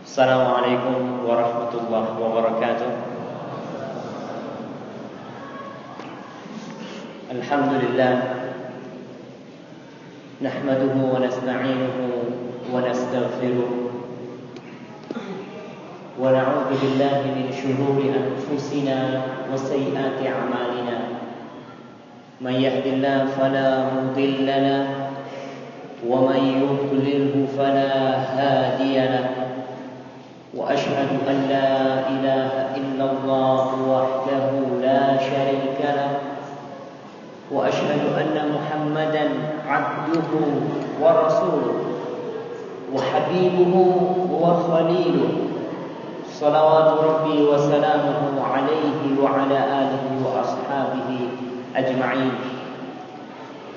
Assalamualaikum warahmatullahi wabarakatuh. Alhamdulillah, nahmaduhu wa nasta'inuhu wa nastaghfiruh wa na'udzu billahi min shururi anfusina wa sayyiati a'malina. May yahdihillahu fala mudilla lahu wa may yudlilhu fala hadiya lahu. وأشهد أن لا إله إلا الله وحده لا شريك له وأشهد أن محمدا عبده ورسوله وحبيبه وخليله صلوات ربي وسلامه عليه وعلى آله وأصحابه أجمعين.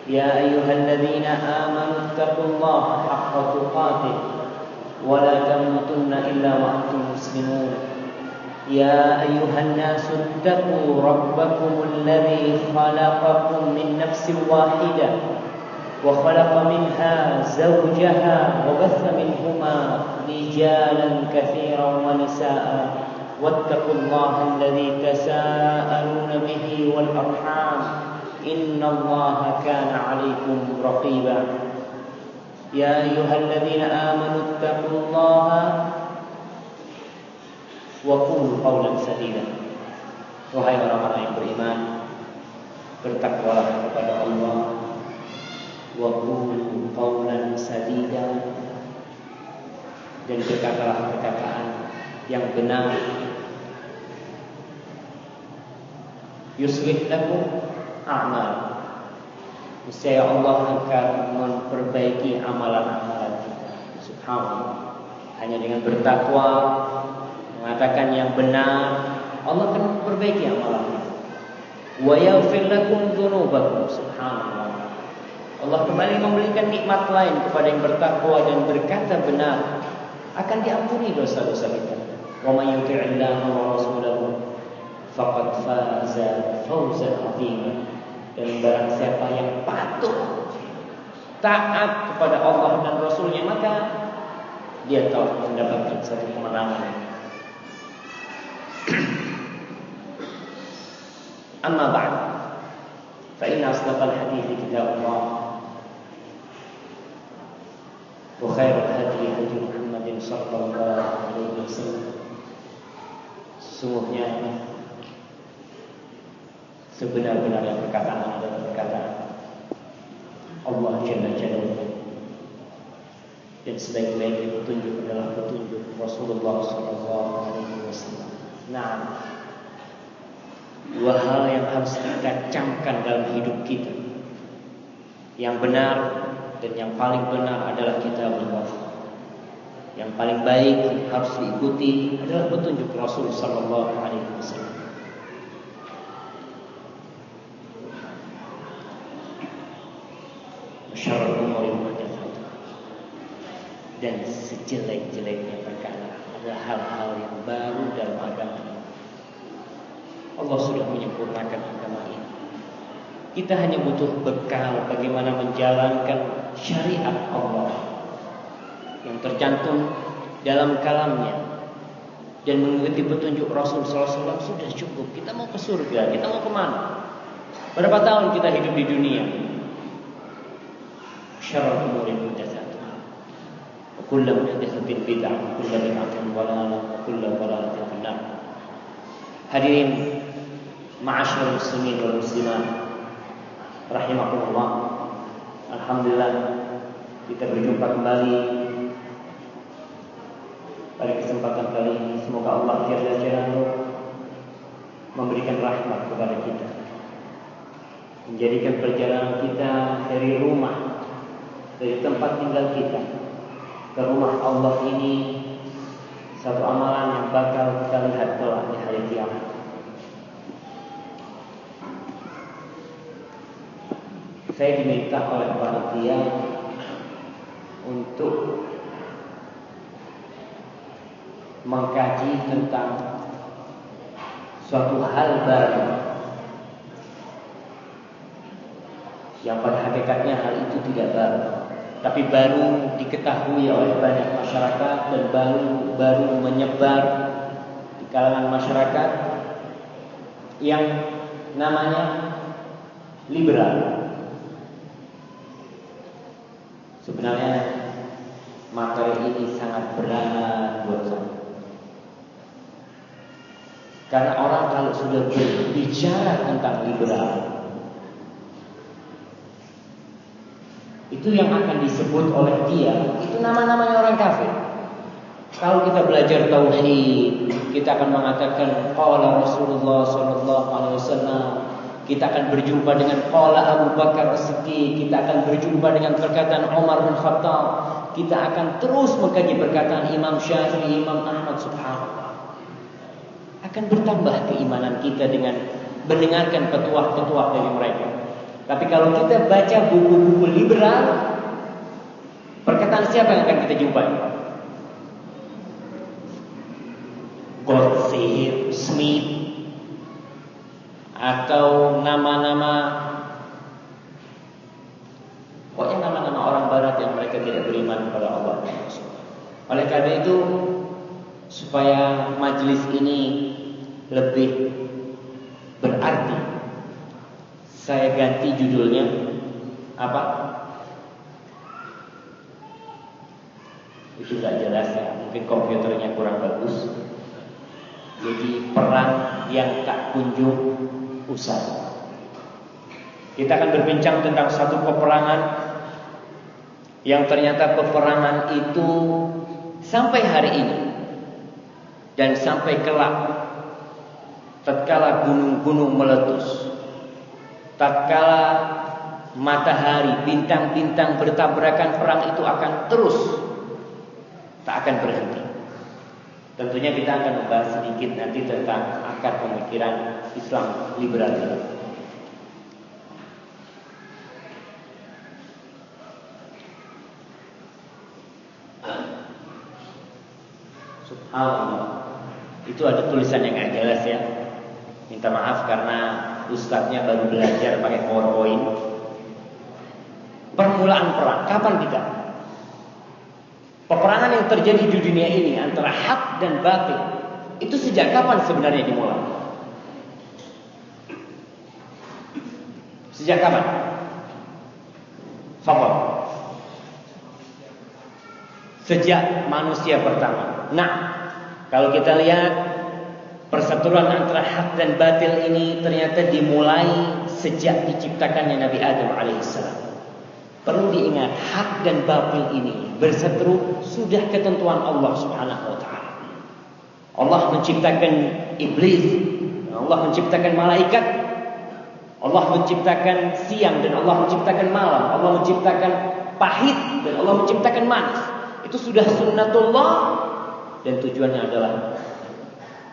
يا أيها الذين آمنوا اتقوا الله حق تقاته ولا تموتن إلا وأنتم مسلمون. يا أيها الناس اتقوا ربكم الذي خلقكم من نفس واحدة وخلق منها زوجها وبث منهما رجالا كثيرا ونساء واتقوا الله الذي تساءلون به والأرحام إن الله كان عليكم رقيبا. يا أيها الذين آمنوا اتقوا الله وقولوا قولا سديدا. Wahai orang-orang yang beriman, bertakwalah kepada Allah. Wa qulu qawlan sadida, dan berkatalah perkataan yang benar. Yuslih lakum a'mal, niscaya Allah akan memperbaiki amalan-amalan kita. Subhanallah. Hanya dengan bertakwa, mengatakan yang benar, Allah akan memperbaiki amalan kita. Wa yaghfir lakum dzunubakum. Subhanallah. Allah kembali memberikan nikmat lain kepada yang bertakwa dan berkata benar, akan diampuni dosa-dosa kita. Wa may yuti'illaha wa rasulahu faqad faza fawzan 'azima. Dan barang siapa yang patuh taat kepada Allah dan Rasulnya, maka dia telah mendapatkan satu kemenangan. Amma ba'd, fa inna asdaqal hadithi kitabullah wa khairul hadi hadi Muhammadin sallallahu alaihi wasallam. Sesungguhnya sebenar-benarnya perkataan adalah perkataan Allah Jalla Jalaluhu, dan sebaik-baiknya petunjuk adalah petunjuk Rasulullah Sallallahu Alaihi Wasallam. Nah, dua hal yang harus kita camkan dalam hidup kita. Yang benar dan yang paling benar adalah kitabullah. Yang paling baik yang harus diikuti adalah petunjuk Rasul Sallallahu Alaihi Wasallam. Syarrul umuri muhdatsatuh, dan sejelek-jeleknya perkara adalah hal-hal yang baru dalam agama. Allah sudah menyempurnakan agama ini. Kita hanya butuh bekal bagaimana menjalankan syariat Allah yang tercantum dalam kalamnya dan mengikuti petunjuk Rasul SAW sudah cukup. Kita mau ke surga, kita mau kemana? Berapa tahun kita hidup di dunia? Syarrul umuri muhdatsatuh, wa kullu muhdatsatin bid'ah, wa kullu bid'atin dhalalah, wa kullu dhalalatin finnar. Hadirin ma'asyiral muslimin wal muslimat rahimakumullah. Alhamdulillah, kita berjumpa kembali pada kesempatan kali ini. Semoga Allah Jalla Jalaluhu memberikan rahmat kepada kita, menjadikan perjalanan kita dari rumah, dari tempat tinggal kita ke rumah Allah ini satu amalan yang bakal kita lihat kelak di hari kiamat. Saya diminta oleh panitia untuk mengkaji tentang suatu hal baru yang pada hakikatnya hal itu tidak baru. tapi baru diketahui oleh banyak masyarakat dan baru menyebar di kalangan masyarakat yang namanya liberal. Sebenarnya materi ini sangat berat buat saya. Karena orang kalau sudah berbicara tentang liberal, itu yang akan disebut oleh dia, itu nama-namanya orang kafir. Kalau kita belajar tauhid, kita akan mengatakan qala Rasulullah sallallahu alaihi wasallam. Kita akan berjumpa dengan qala Abu Bakar As-Siddiq, kita akan berjumpa dengan perkataan Umar bin Khattab, kita akan terus mengkaji perkataan Imam Syafi'i, Imam Ahmad, subhanallah. Akan bertambah keimanan kita dengan mendengarkan petuah-petuah dari mereka. Tapi kalau kita baca buku-buku liberal, perkataan siapa yang akan kita jumpai? Gottfried Smith, atau nama-nama, pokoknya nama-nama orang barat yang mereka tidak beriman kepada Allah. Oleh karena itu, supaya majelis ini lebih berarti, saya ganti judulnya apa? Itu gak jelas ya, mungkin komputernya kurang bagus. Jadi perang yang tak kunjung usai. Kita akan berbincang tentang satu peperangan yang ternyata peperangan itu sampai hari ini dan sampai kelak, tatkala gunung-gunung meletus, tatkala matahari, bintang-bintang bertabrakan, perang itu akan terus, tak akan berhenti. Tentunya kita akan membahas sedikit nanti tentang akar pemikiran Islam liberal. Subhanallah. Itu ada tulisan yang gak jelas ya. Minta maaf karena ustadznya baru belajar pakai PowerPoint. Permulaan perang, kapan kita? Peperangan yang terjadi di dunia ini antara hak dan batil, itu sejak kapan sebenarnya dimulai? Sejak kapan? Fadhal. Sejak manusia pertama. Nah, kalau kita lihat perseteruan antara hak dan batil ini ternyata dimulai sejak diciptakannya Nabi Adam alaihissalam. Perlu diingat, hak dan batil ini berseteru sudah ketentuan Allah Subhanahu wa taala. Allah menciptakan iblis, Allah menciptakan malaikat, Allah menciptakan siang dan Allah menciptakan malam, Allah menciptakan pahit dan Allah menciptakan manis. Itu sudah sunnatullah dan tujuannya adalah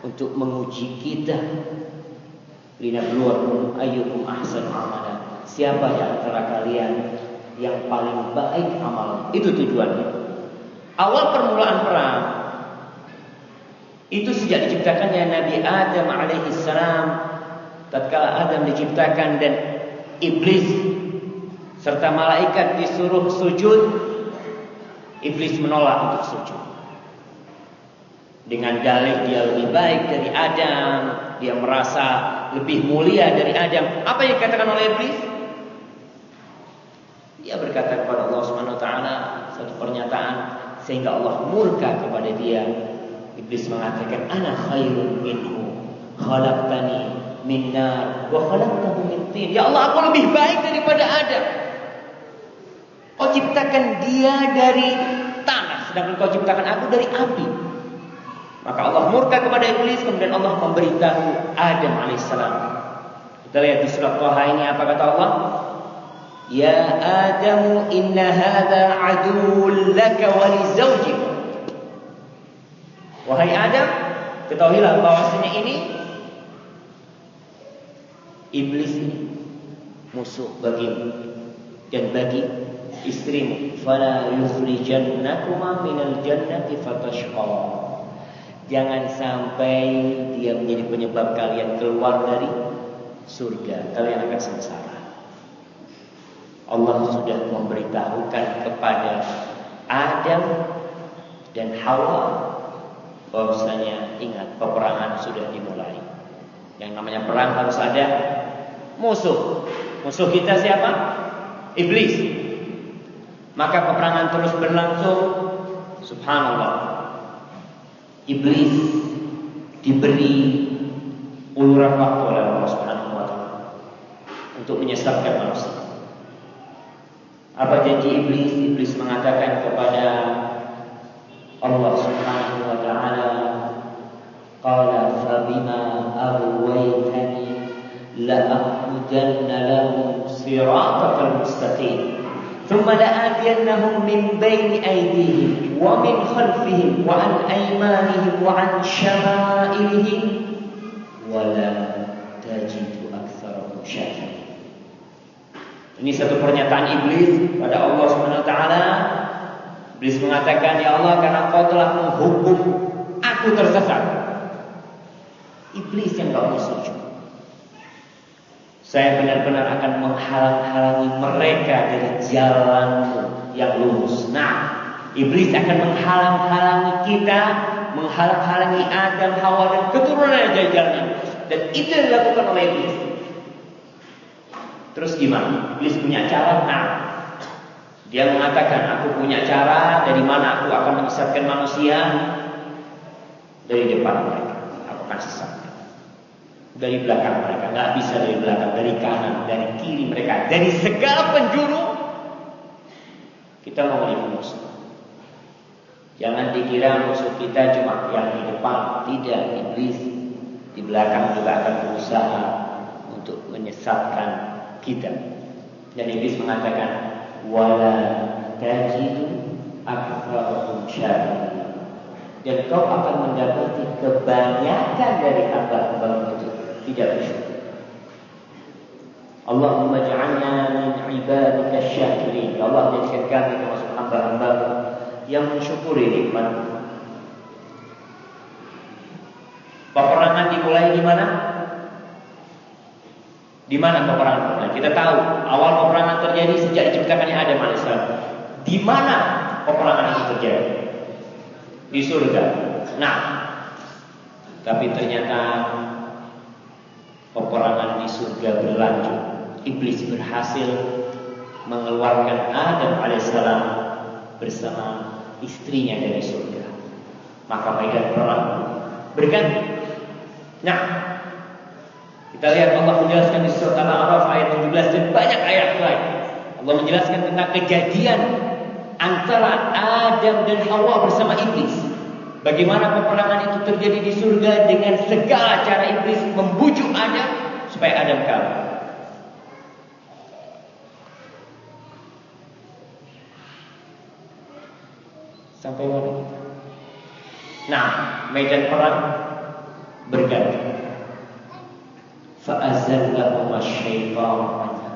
untuk menguji kita. Linabluwakum ayyukum ahsanu amala. Siapa di antara kalian yang paling baik amal? Itu tujuannya. Awal permulaan perang itu sejak diciptakannya Nabi Adam alaihissalam. Tatkala Adam diciptakan dan iblis serta malaikat disuruh sujud, iblis menolak untuk sujud. Dengan dalih dia lebih baik dari Adam, dia merasa lebih mulia dari Adam. Apa yang dikatakan oleh iblis? Dia berkata kepada Allah Subhanahu wa taala satu pernyataan sehingga Allah murka kepada dia. Iblis mengatakan, "Ana khairun minhu, khalaqtani min nar wa khalaqtahu min tin." Ya Allah, aku lebih baik daripada Adam. Kau ciptakan dia dari tanah, sedangkan kau ciptakan aku dari api. Maka Allah murka kepada iblis, kemudian Allah memberitahu Adam alaihissalam. Kita lihat di surat Thaha ini apa kata Allah? Ya Adam, inna hadha aduwwun laka wa li zawjik. Wahai Adam, ketahuilah bahwasanya ini iblis ini musuh bagimu dan bagi istrimu. Fala yukhrijannakuma minal jannati fatashqa. Jangan sampai dia menjadi penyebab kalian keluar dari surga, kalian akan sengsara. Allah sudah memberitahukan kepada Adam dan Hawa bahwasanya ingat, peperangan sudah dimulai. Yang namanya perang harus ada musuh. Musuh kita siapa? Iblis. Maka peperangan terus berlangsung. Subhanallah, Iblis diberi uluran waktu oleh Allah Subhanahu wa taala untuk menyesatkan manusia. Apa janji Iblis? Iblis mengatakan kepada Allah Subhanahu wa taala, qala fabima aghwaytani la'aqudanna lahum siratal mustaqim thumma la'atiyannahum min bayni aydihim wa min khalfihim wa an aymanihim wa an shama'ilihim wa la tajidu aktsarahum syakirin. Ini satu pernyataan Iblis pada Allah Subhanahu wa taala. Iblis mengatakan, ya Allah, karena Kau telah menghukum aku tersesat. Iblis yang Kau setuju. Saya benar-benar akan menghalang-halangi mereka dari jalanmu yang lurus. Nah, Iblis akan menghalang-halangi kita, menghalang-halangi Adam, Hawa dan keturunan dari jalan yang lurus. Dan itu yang dilakukan oleh Iblis. Terus gimana? Iblis punya cara. Nah, dia mengatakan, aku punya cara. Dari mana aku akan menyesatkan manusia? Dari depan mereka aku akan sesatkan. Dari belakang mereka, nggak bisa dari belakang, dari kanan, dari kiri mereka, dari segala penjuru. Kita mau menjadi musuh. Jangan dikira musuh kita cuma yang di depan. Tidak, Iblis di belakang juga akan berusaha untuk menyesatkan kita. Dan Iblis mengatakan, wala tajidu aktsarahum syakirin. Dan kau akan mendapati kebanyakan dari hamba-hamba itu tidak bersyukur. Allahumma ja'alna min ibadika syakirin. Ya Allah, jadikan kami termasuk hamba-hamba yang mensyukuri nikmat. Peperangan dimulai di mana? Di mana peperangan dimulai? Kita tahu awal peperangan terjadi sejak diciptakannya Adam alaihissalam. Di mana peperangan itu terjadi? Di surga. Nah, tapi ternyata peperangan di surga berlanjut. Iblis berhasil mengeluarkan Adam alaihissalam bersama istrinya dari surga. Maka medan perang berganti. Nah, kita lihat Allah menjelaskan di surat Al-A'raf ayat 17 dan banyak ayat lain. Allah menjelaskan tentang kejadian antara Adam dan Hawa bersama Iblis. Bagaimana peperangan itu terjadi di surga dengan segala cara Iblis membujuk Adam supaya Adam kalah. Sampai mana kita? Nah, medan perang berganti. فَأَزَلَّهُمَا الشَّيْطَانُ عَنْهَا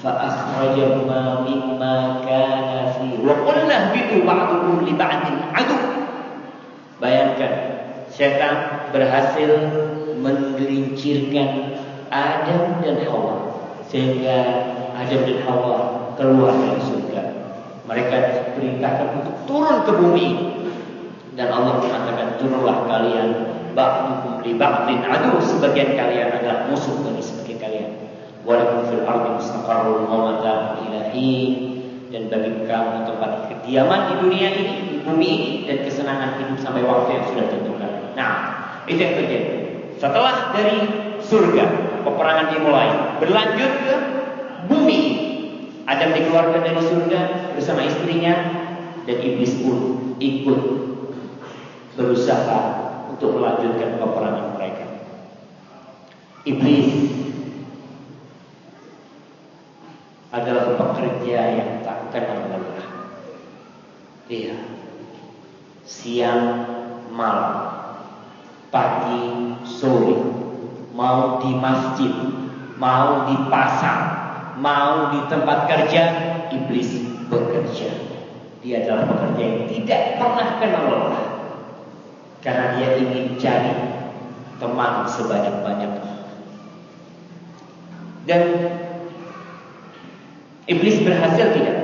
فَأَخْرَجَهُمَا مِمَّا كَانَ فِيهِ وَقُلْنَا اهْبِطُوا بَعْضُكُمْ لِبَعْضٍ عَدُوٌّ. Bayangkan, setan berhasil menggelincirkan Adam dan Hawa sehingga Adam dan Hawa keluar dari surga. Mereka diperintahkan untuk turun ke bumi dan Allah mengatakan, turunlah kalian, ba'dukum li ba'din adu, sebagian kalian adalah musuh bagi sebagian kalian. Walakum fil ardi mustaqarrun wa mata'un ila hin, dan bagi kamu tempat kediaman di dunia ini, di bumi ini, dan kesenangan hidup sampai waktu yang sudah ditentukan. Nah, itu yang terjadi. Setelah dari surga, peperangan dimulai, berlanjut ke bumi. Adam dikeluarkan dari surga bersama istrinya, dan iblis pun ikut berusaha untuk melanjutkan peperangan mereka. Iblis adalah pekerja yang tak kenal lelah. Iya, siang malam, pagi sore, mau di masjid, mau di pasar, mau di tempat kerja, iblis bekerja. Dia adalah pekerja yang tidak pernah kenal lelah, karena dia ingin cari teman sebanyak-banyaknya. Dan Iblis berhasil tidak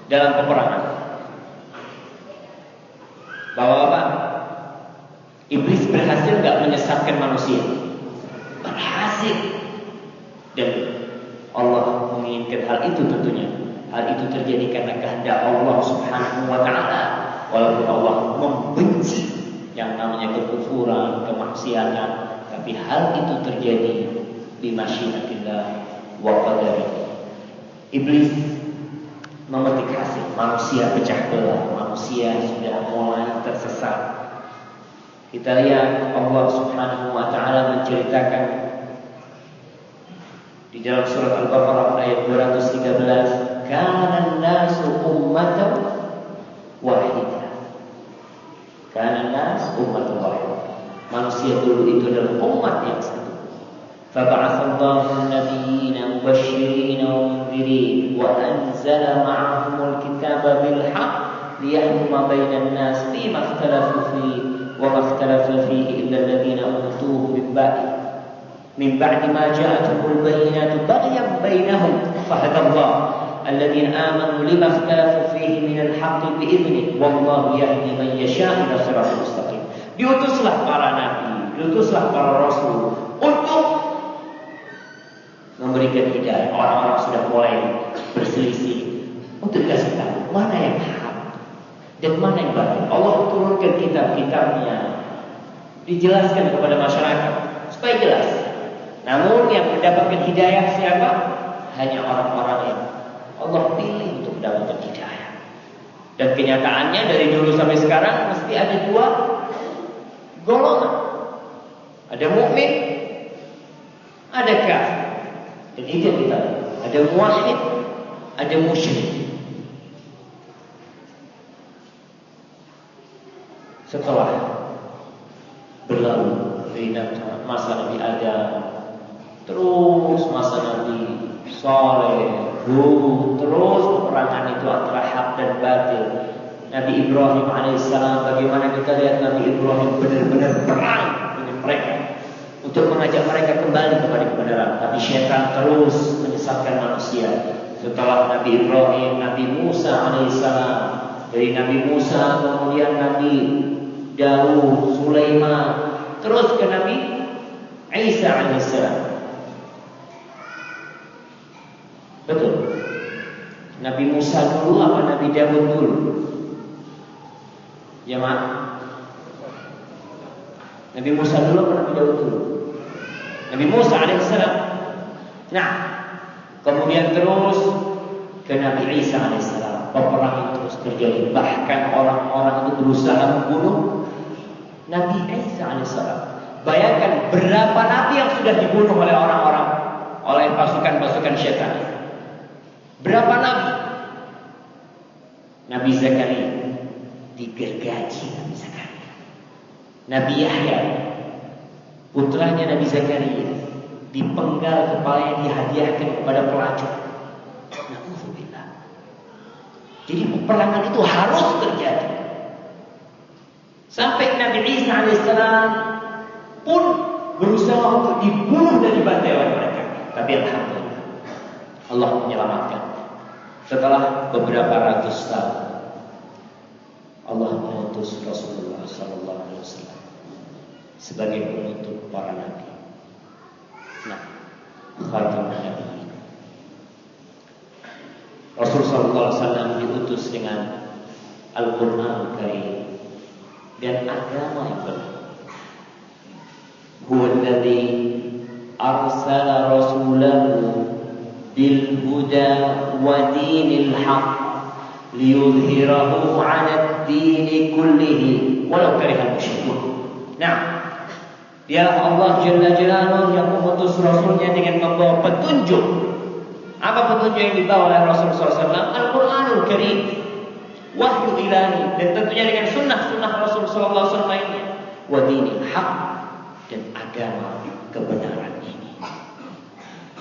dalam peperangan? Bapak-bapak, iblis berhasil nggak menyesatkan manusia? Berhasil. Dan Allah menginginkan hal itu tentunya. Hal itu terjadi karena kehendak Allah Subhanahu wa ta'ala. Walaupun Allah membenci yang namanya kekufuran, kemaksiatan, tapi hal itu terjadi di masyiatillah wa qadarih. Iblis memetik hasil, manusia pecah belah, manusia sudah mulai tersesat. Kita lihat Allah Subhanahu wa ta'ala menceritakan di dalam surat Al-Baqarah ayat 213, kana an-nasu ummatan wahidah. Kana an-nas ummatan wahidah. Manusia dulu itu adalah umat yang satu. Fab'atsallahu an-nabiyina mubasysyirin wa mundzirin wa anzala ma'ahumul kitaba bil haqq liyahkuma bainan nas fima ikhtalafu fihi wa ma ikhtalafa fihi illa alladhina utuhu min ba'di ma ja'atuhumul bayyinatu baghyan bainahum fahadallahu alladhina amanu lima ikhtalafu fihi minal haqqi bi'idhnihi wallahu yahdi man yasha'u ila siratal mustaqim. Diutuslah para nabi, diutuslah para rasul untuk memberikan hidayah. Orang-orang sudah mulai berselisih untuk dikasih tahu mana yang hak dan mana yang batil. Allah turunkan kitab-kitabnya, dijelaskan kepada masyarakat supaya jelas. Namun yang mendapatkan hidayah siapa? Hanya orang-orang yang Allah pilih untuk mendapatkan hidayah. Dan kenyataannya dari dulu sampai sekarang mesti ada dua golongan. Ada mukmin, ada kafir. Dan itu yang kita lihat. Ada muwahhid, ada musyrik. Setelah berlalu dari masa Nabi Adam, terus masa Nabi Saleh, Hud, terus peperangan itu antara hak dan batil. Nabi Ibrahim alaihissalam, bagaimana kita lihat Nabi Ibrahim benar-benar perang dengan mereka untuk mengajak mereka kembali kepada kebenaran. Tapi syaitan terus menyesatkan manusia. Setelah Nabi Ibrahim, Nabi Musa alaihissalam, dari Nabi Musa kemudian Nabi Daud, Sulaiman, terus ke Nabi Isa alaihissalam. Betul. Nabi Musa dulu apa Nabi Daud dulu? Jemaah. Nabi Musa dulu apa Nabi Daud dulu? Nabi Musa alaihissalam. Nah, kemudian terus ke Nabi Isa alaihissalam. Peperangan terus terjadi. Bahkan orang-orang itu berusaha membunuh Nabi Isa alaihissalam. Bayangkan berapa nabi yang sudah dibunuh oleh orang-orang, oleh pasukan-pasukan syaitan. Berapa nabi? Nabi Zakaria digergaji Nabi Zakaria. Nabi Yahya, putranya Nabi Zakaria, dipenggal kepalanya, dihadiahkan kepada pelacur. Na'udzubillah. Jadi peperangan itu harus terjadi. Sampai Nabi Isa alaihissalam pun berusaha untuk dibunuh dan dibantai oleh mereka. Tapi alhamdulillah Allah menyelamatkan. Setelah beberapa ratus tahun Allah mengutus Rasulullah sallallahu alaihi wasallam sebagai penutup para nabi. Nah, khatamun nabiyyin. Rasul sallallahu alaihi wasallam diutus dengan Al-Qur'an Karim dan agama yang benar. Huwa alladhi arsala rasulahu bil huda wa dinil haqq liyudhhirahu 'ala ad-din kullihi walau karihal musyrikun. Nah, dialah Allah Jalla Jalaluhu yang mengutus Rasulnya dengan membawa petunjuk. Apa petunjuk yang dibawa oleh Rasul SAW? Al-Quranul Karim, wahyu ilahi, dan tentunya dengan sunnah-sunnah Rasul SAW lainnya. Wa dinil haq, dan agama kebenaran ini.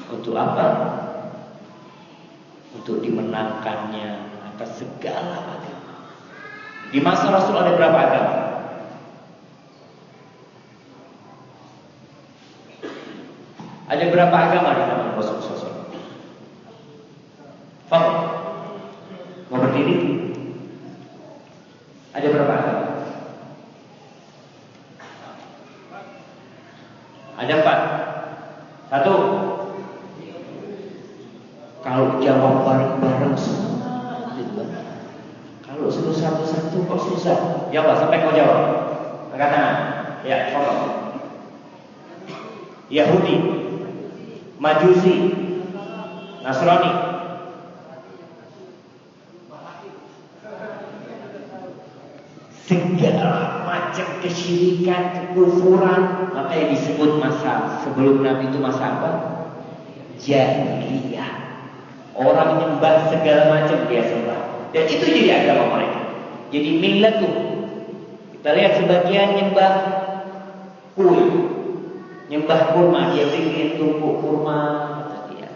Untuk apa? Untuk dimenangkannya atas segala agama. Di masa Rasul ada berapa agama? Ada berapa agama di zaman Rasul SAW? Ada 4. 1. Kalau jawab bareng-bareng sulit banget. Kalau suruh satu-satu kok susah. Jawab sampai kau jawab. Angkat tangan. Ya, fokus. Yahudi, Majusi, Nasrani. Segala macam kesyirikan, kekufuran, maka yang disebut masa sebelum Nabi itu masa apa? Jahiliyah. Orang menyembah segala macam dia sembah. Dan itu jadi agama mereka. Jadi millet tuh. Kita lihat sebagian nyembah kue, nyembah kurma, dia bikin tumpuk kurma. Dia,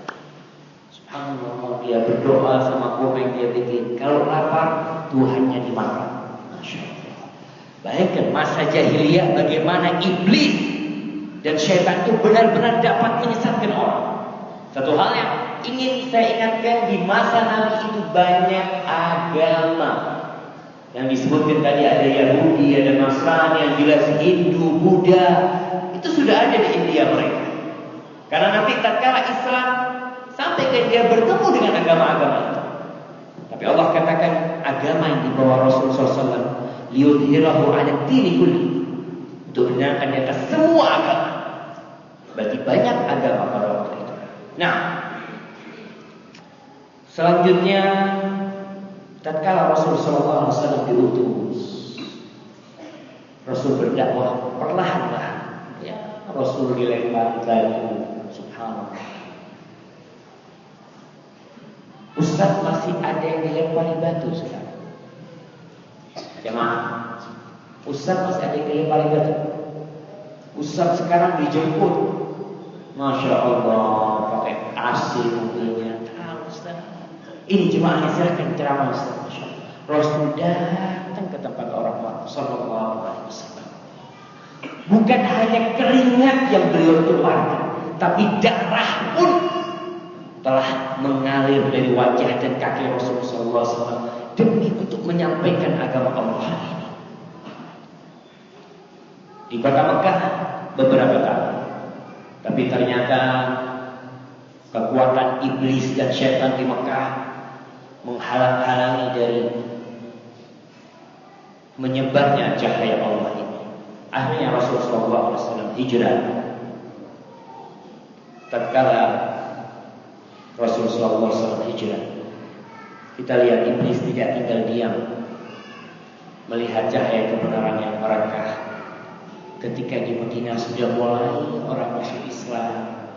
subhanallah, dia berdoa sama kurma yang dia bikin. Kalau lapar, Tuhannya dimakan. Masya Allah. Bayangkan masa jahiliyah bagaimana iblis dan syaitan itu benar-benar dapat menyesatkan orang. Satu hal yang ingin saya ingatkan, di masa Nabi itu banyak agama. Yang disebutkan tadi ada Yahudi, ada Nasrani, yang jelas Hindu, Buddha. Itu sudah ada di India mereka. Karena nanti tatkala Islam sampai ke dia bertemu dengan agama-agama itu. Tapi Allah katakan agama yang dibawa Rasulullah SAW liyudhirahu 'ala dini kulli, untuk benarkan di atas semua agama. Berarti banyak agama pada waktu itu. Nah, selanjutnya tatkala Rasulullah SAW diutus, Rasul berdakwah perlahan-lahan. Ya, Rasul dilempar batu, subhanallah. Ustaz, masih ada yang dilempari batu sekarang. Jemaah, Ustaz masih ada yang dilempari batu. Ustaz sekarang dijemput, Masya Allah, pakai AC mobilnya. Ustaz, ini jemaah yang silahkan ceramah Ustaz. Masya Allah. Rasul datang ke tempat orang Sallallahu Alaihi Wasallam. Bukan hanya keringat yang beliau keluarkan, tapi darah pun telah mengalir dari wajah dan kaki Rasulullah SAW demi untuk menyampaikan agama Allah ini. Di kota Mekah beberapa tahun, tapi ternyata kekuatan iblis dan syaitan di Mekah menghalang-halangi dari menyebarnya cahaya Allah ini. Akhirnya Rasulullah SAW hijrah. Tatkala Rasulullah SAW hijrah, kita lihat iblis tidak tinggal diam melihat cahaya kebenaran yang merangkah. Ketika di Madinah sudah mulai orang masuk Islam,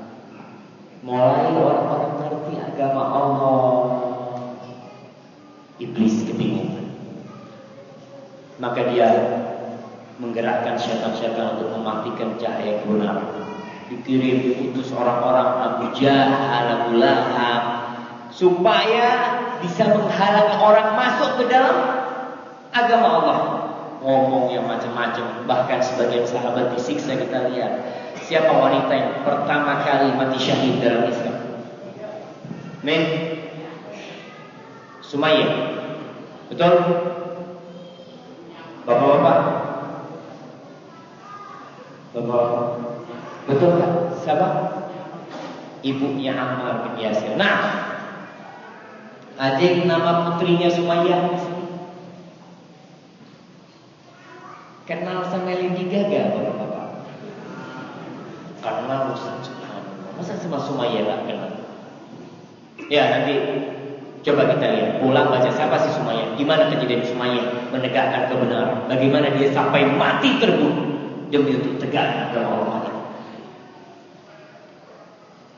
mulai orang-orang mengerti agama Allah, iblis kebingungan. Maka dia menggerakkan syaitan-syaitan untuk mematikan cahaya kebenaran. Dikirim diutus orang-orang Abu Jahal, Abu Lahab, supaya bisa menghalangi orang masuk ke dalam agama Allah. Ngomong yang macam-macam, bahkan sebagian sahabat disiksa. Kita lihat siapa wanita yang pertama kali mati syahid dalam Islam. Sumayyah. Betul? Bapak-bapak, bapak-bapak, betul kan? Siapa? Ibunya Ammar bin Yasir. Nah, adik nama putrinya Sumayyah. Kenal sama Lady Gaga, bapak-bapak? Kenal, Ustaz. Masa sama Sumayyah gak kenal? Ya, nanti coba kita lihat, pulang baca siapa sih Sumayyah, gimana kejadian Sumayyah menegakkan kebenaran, bagaimana dia sampai mati terbunuh demi untuk tegakkan agama Allah.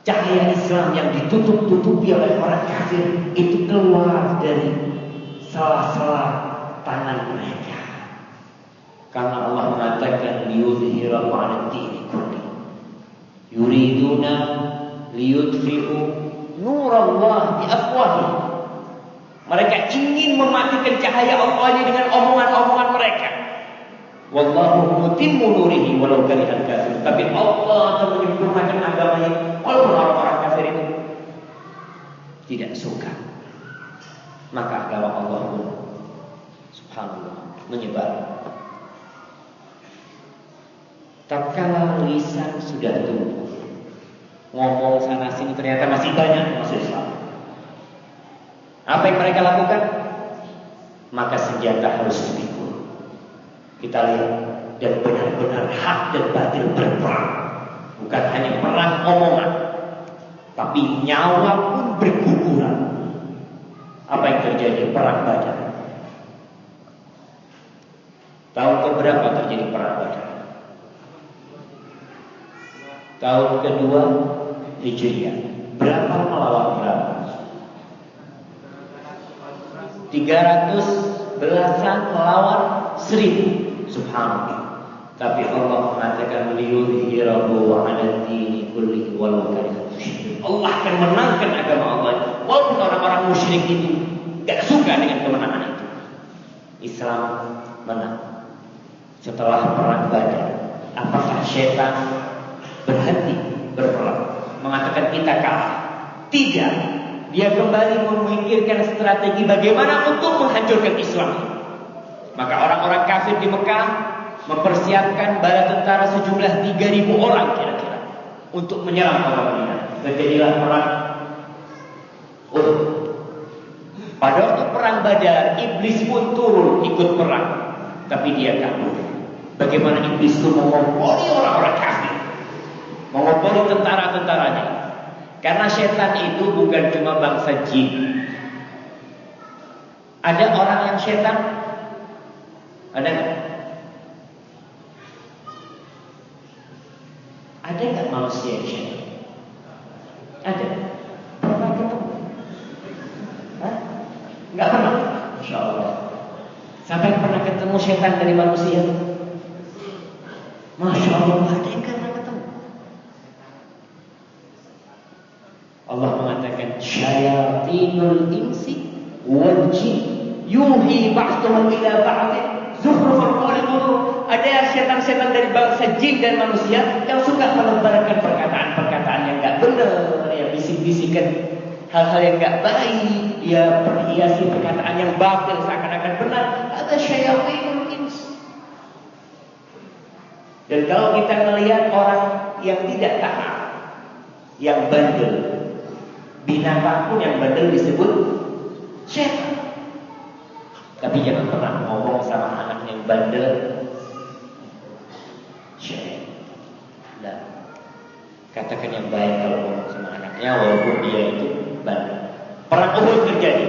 Cahaya Islam yang ditutup-tutupi oleh orang kafir itu keluar dari sela-sela tangan mereka. Karena Allah mengatakan liyudhhirahu 'ala dini kulli, yuriduna liyudfi'u nurallah bi afwahihim. Mereka ingin mematikan cahaya Allah ini dengan omongan-omongan mereka. Wallahu mutimmu nurihi walau karihal kafir. Tapi Allah akan menyempurnakan agamanya walaupun orang-orang kafir itu tidak suka. Maka agama Allah pun subhanallah menyebar. tatkala lisan sudah tumbuh, ngomong sana sini ternyata masih banyak masuk Islam. Apa yang mereka lakukan? Maka senjata harus dipikul. Kita lihat, dan benar-benar hak dan batil berperang. Bukan hanya perang omongan, tapi nyawa pun berguguran. Apa yang terjadi? Perang Badar. Tahun keberapa terjadi perang Badar? Tahun kedua Hijriah. Berapa melawan berapa? 300 belasan melawan 1000. Subhanallah. Tapi Allah mengatakan liyudhhirahu 'ala dini kullihi walau karihal musyrikun. Allah akan menangkan agama Allah walaupun orang-orang musyrik itu gak suka dengan kemenangan itu. Islam menang. Setelah perang Badar, apakah syaitan berhenti berperang, mengatakan kita kalah? Tidak. Dia kembali memikirkan strategi bagaimana untuk menghancurkan Islam. Maka orang-orang kafir di Mekah mempersiapkan bala tentara sejumlah 3.000 orang kira-kira untuk menyerang kota Madinah. Terjadilah perang Uhud. Pada waktu perang Badar, iblis pun turun ikut perang, tapi dia kabur. Bagaimana iblis itu mengompori orang-orang kafir, mengompori tentara-tentaranya. Karena setan itu bukan cuma bangsa jin. Ada orang yang setan? Ada nggak? Ada nggak manusia yang setan? Ada. Pernah ketemu? Hah? Nggak pernah? Masya Allah. Sampai pernah ketemu setan dari manusia? Masya Allah, ada yang pernah ketemu. Allah mengatakan syayatinul insi wal jin yuhi ba'dhum ila ba'dhin zukhrufal qawli ghurur. Ada setan-setan dari bangsa jin dan manusia yang suka menebarkan perkataan-perkataan yang enggak benar, yang bisik-bisikan hal-hal yang enggak baik, dia perhiasi perkataan yang batil seakan-akan benar. Ada syayatinul insi. Dan kalau kita melihat orang yang tidak taat, yang bandel, binatang pun yang bandel disebut setan. Tapi jangan pernah ngomong sama anak yang bandel setan. Nah, katakan yang baik kalau ngomong sama anaknya walaupun dia itu bandel. Perang Uhud terjadi.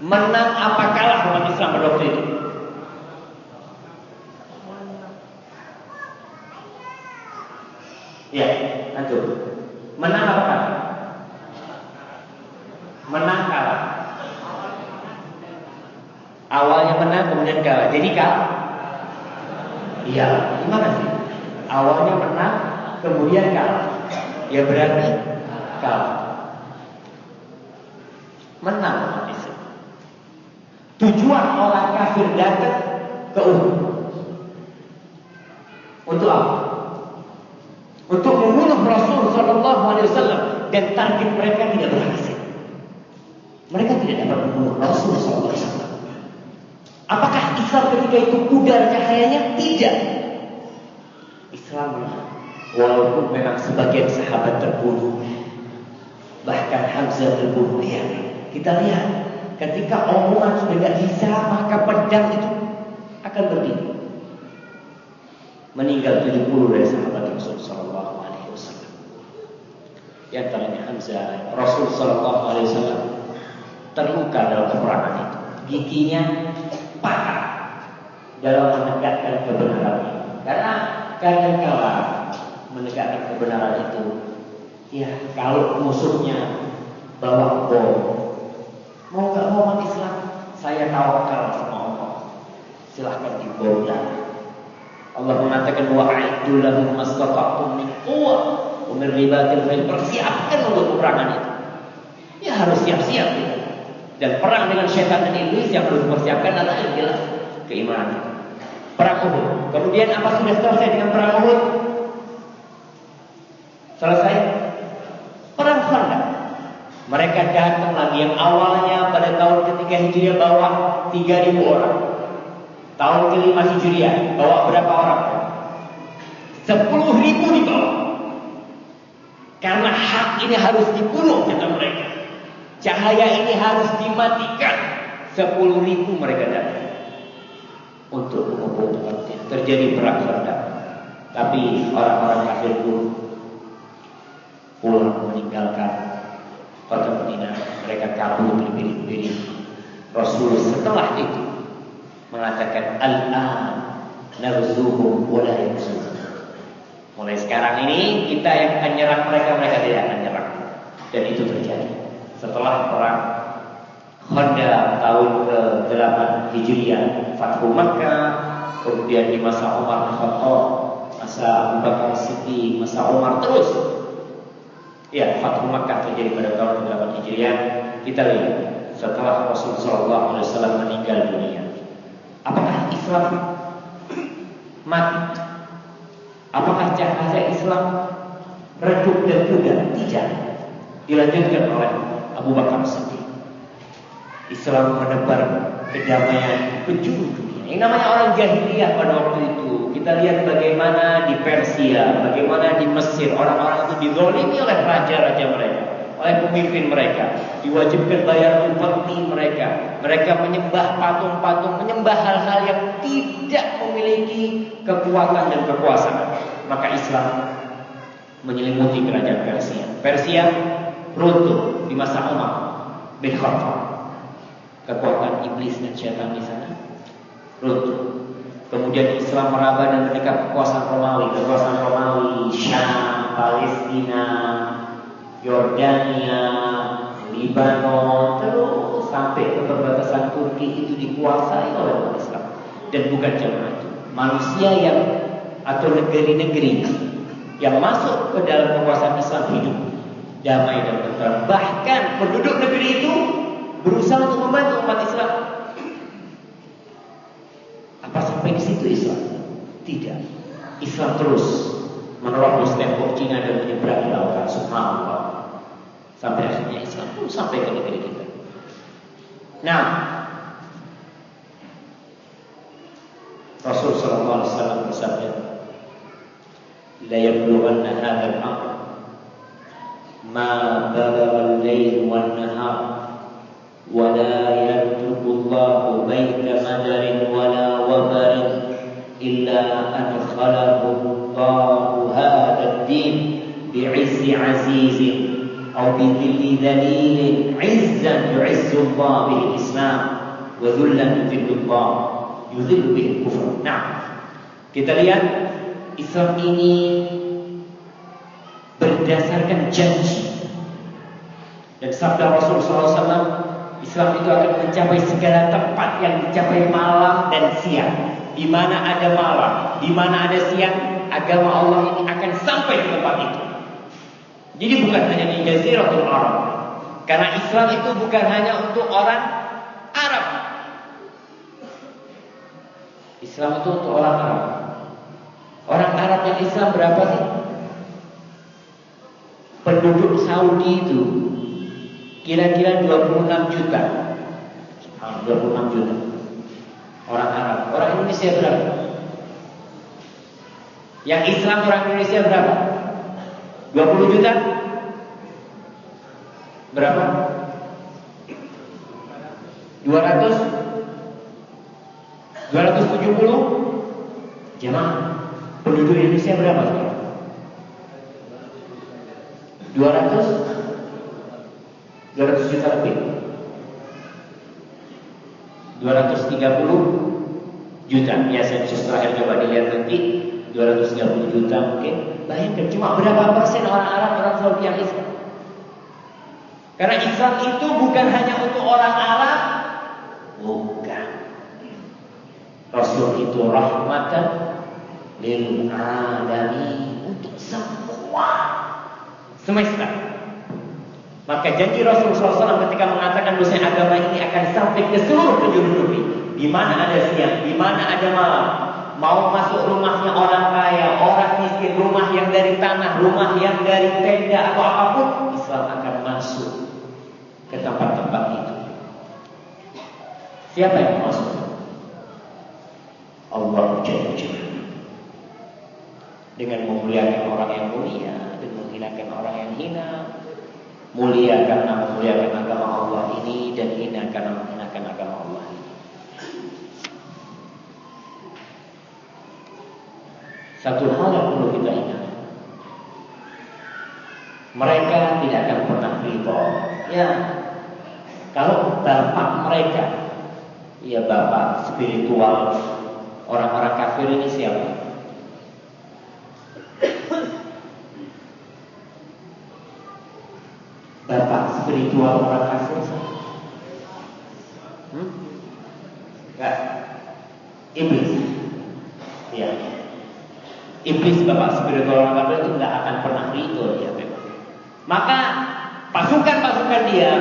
Menang apa kalah umat Islam pada waktu itu? Ya, antum. Menang apa kalah? Menang kalah. Awalnya menang kemudian kalah. Jadi kalah. Iya, gimana sih? Awalnya menang kemudian kalah. Ya berarti kalah. Menang. Tujuan orang kafir datang ke Uhud untuk apa? Untuk membunuh Rasul Sallallahu Alaihi Wasallam, dan target mereka tidak berhasil. Mereka tidak dapat membunuh Rasul Sallallahu Alaihi Wasallam. Apakah Islam ketika itu pudar cahayanya? Tidak. Islam menang, walaupun memang sebagian sahabat terbunuh, bahkan Hamzah terbunuh. Ya, kita lihat ketika omongan sudah tidak bisa, maka pedang itu akan berdiri. Meninggal 70 dari sahabat Rasul Sallallahu Alaihi Wasallam. Di antaranya Hamzah. Rasul Sallallahu Alaihi Wasallam terluka dalam peperangan itu. Giginya patah dalam menegakkan kebenaran itu. Karena kadang-kala menegakkan kebenaran itu, ya kalau musuhnya bawa bom, mau nggak mau umat Islam, saya tawakal sama Allah, silahkan dibom. Allah mengatakan wa'iddu lahum mastata'tum min quwwah wa min ribatil khayl. Persiapkan untuk peperangan itu. Ya harus siap-siap ya. Dan perang dengan syaitan dan iblis yang harus dipersiapkan adalah yang jelas keimanan. Perang Uhud. Kemudian apa sudah selesai dengan perang Uhud? Selesai. Perang Khandaq. Mereka datang lagi yang awalnya pada tahun ketiga Hijriah bawa 3.000 orang. Tahun ke-5 Hijriah bawa berapa orang? Karena hak ini harus dibunuh, kata mereka. Cahaya ini harus dimatikan. 10.000 mereka datang untuk mengumpul tempatnya. Terjadi perang Khandaq. Tapi orang-orang kafir pun pulang meninggalkan kota Madinah. Mereka kabur berbirit-birit. Rasul setelah itu mengatakan, Al-an narzuhum wa la yansurun. Mulai sekarang ini kita yang akan nyerang mereka, mereka tidak akan nyerang. Dan itu terjadi setelah perang Khandaq tahun ke-8 Hijriah, Fathu Makkah, kemudian di masa Umar bin Khattab, masa Abu Bakar Siddiq, masa Umar, terus. Ya, Fathu Makkah terjadi pada tahun ke-8 Hijriah. Kita lihat setelah Rasulullah SAW meninggal dunia, apakah Islam mati? Apakah cahaya Islam redup dan pudar? Tidak. Dilanjutkan oleh Abu Bakar Siddiq. Islam menebar kedamaian penjuru dunia. Yang namanya orang jahiliyah pada waktu itu, kita lihat bagaimana di Persia, bagaimana di Mesir, orang-orang itu dizalimi oleh raja-raja mereka, oleh pemimpin mereka, diwajibkan bayar upeti mereka. Mereka menyembah patung-patung, menyembah hal-hal yang tidak memiliki kekuatan dan kekuasaan. Maka Islam menyelimuti kerajaan Persia. Persia runtuh di masa Umar bin Khattab. Kekuatan iblis dan syaitan di sana runtuh. Kemudian Islam meraba dan mendekat kekuasaan Romawi. Kekuasaan Romawi, Syam, Palestina, Yordania, Libanon, terus sampai ke perbatasan Turki itu dikuasai oleh umat Islam. Dan bukan cuma itu, manusia yang atau negeri-negeri yang masuk ke dalam kekuasaan Islam hidup damai dan tentram. Bahkan penduduk negeri itu berusaha untuk membantu umat Islam. Apa sampai di situ Islam? Tidak. Islam terus menerobos tembok Cina dan menyeberangi lautan. Subhanallah. Sampai akhirnya Islam pun sampai ke negeri kita. Nah, Rasul sallallahu alaihi wasallam bersabda, "La yablughanna hadzal amr ma balagha al-lail wan-nahar wa la yatruku Allahu baita madarin wa la wabarin illa adkhalahu Allahu hadha ad-din bi'izzi 'azizin aw bidhilli dhalilin 'izzan yu'izzu Allah bihi al-Islam wa dhullan yudhillu Allah yudhillu bihi al-kufr." Nah, kita lihat Islam ini berdasarkan janji. Dan sabda Rasul SAW, Islam itu akan mencapai segala tempat yang dicapai malam dan siang. Di mana ada malam, di mana ada siang, agama Allah ini akan sampai di tempat itu. Jadi bukan hanya di Jaziratul Arab. Karena Islam itu bukan hanya untuk orang Arab. Islam itu untuk orang Arab. Orang Arab yang Islam berapa sih? Penduduk Saudi itu kira-kira 26 juta. 26 juta orang Arab. Orang Indonesia berapa? Yang Islam orang Indonesia berapa? 20 juta? Berapa? 270 jemaah. Penduduk Indonesia berapa sekarang? 200 juta lebih. 230 juta. Ya, sensus terakhir coba dilihat nanti. 230 juta mungkin. Bayangkan cuma berapa persen orang Arab, orang Saudi yang Islam. Karena Islam itu bukan hanya untuk orang Arab. Bukan. Rasul itu rahmatan lil alamin, untuk semua semesta. Maka janji Rasul SAW ketika mengatakan bahwa agama ini akan sampai ke seluruh penjuru bumi. Di mana ada siang, di mana ada malam, mau masuk rumahnya orang kaya, orang miskin, rumah yang dari tanah, rumah yang dari tenda atau apapun, Islam akan masuk ke tempat-tempat itu. Siapa yang masuk? Allah Jalla Jalla. Dengan memuliakan orang yang mulia, dengan menghinakan orang yang hina, mulia karena memuliakan agama Allah ini, dan hina karena menghinakan agama Allah ini. Satu hal yang perlu kita ingat, mereka tidak akan pernah ridho. Ya, kalau bapak mereka, ya bapak spiritual orang-orang kafir ini siapa? Bapak spiritual orang kafir siapa? Enggak. Iblis. Ya. Iblis bapak spiritual orang kafir itu tidak akan pernah ridho ya. Maka pasukan-pasukan dia,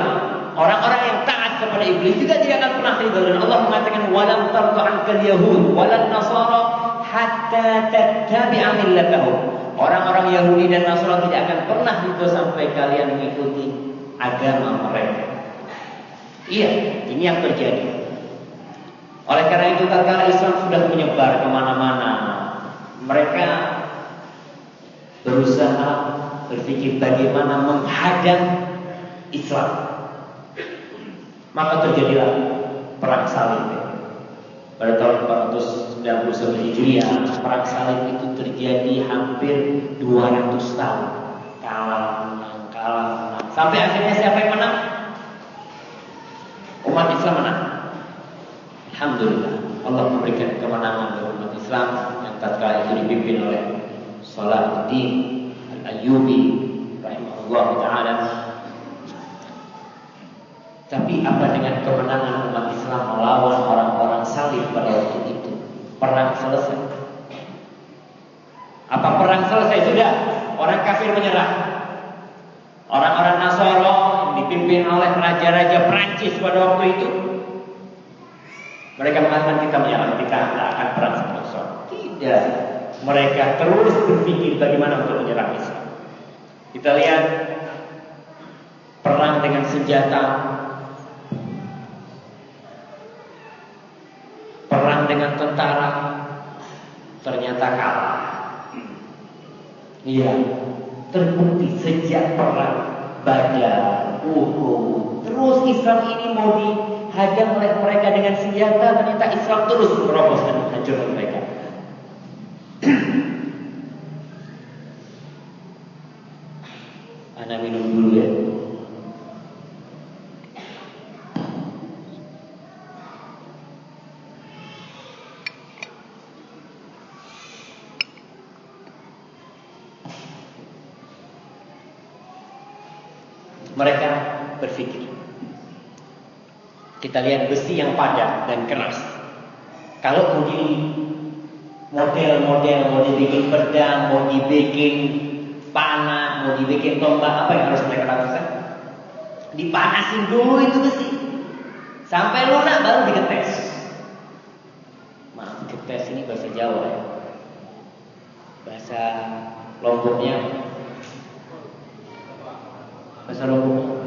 orang-orang yang taat kepada iblis juga tidak akan pernah ridho. Dan Allah mengatakan walam tardu ankal yahud walan nasara hatta tattabi'a millatahum. Orang-orang Yahudi dan Nasrani tidak akan pernah ridho sampai kalian mengikuti agama mereka. Iya, ini yang terjadi. Oleh karena itu tatkala Islam sudah menyebar kemana-mana, mereka berusaha berpikir bagaimana menghadang Islam. Maka terjadilah perang salib. Pada tahun 499 Hijriah, perang salib itu terjadi hampir 200 tahun. Kalah menang. Sampai akhirnya siapa yang menang? Umat Islam menang. Alhamdulillah, Allah memberikan kemenangan bagi umat Islam yang tatkala itu dipimpin oleh Salahuddin Al-Ayyubi rahimahullah ta'ala. Tapi apa dengan kemenangan umat Islam melawan orang-orang salib pada waktu itu? Perang selesai. Apa perang selesai? Sudah. Orang kafir menyerah. Orang-orang Nasara yang dipimpin oleh raja-raja Prancis pada waktu itu, mereka mengatakan kita menyerah, kita tidak akan perang selesai. Tidak. Mereka terus berpikir bagaimana untuk menyerang Islam. Kita lihat perang dengan senjata, perang dengan tentara, ternyata kalah. Iya, terbukti sejak perang Badar, Uhud, terus Islam ini mau dihadang oleh mereka dengan senjata, ternyata Islam terus merobos dan menghancurkan mereka. Ana minum dulu ya. Mereka berpikir, kita lihat besi yang padat dan keras. Kalau mau di model-model, mau dibikin pedang, mau dibikin panah, mau dibikin tombak, apa yang harus mereka lakukan? Dipanasin dulu itu besi sampai lunak baru diketes. Maaf, ketes ini bahasa Jawa ya. Bahasa Lomboknya, bahasa Lombok.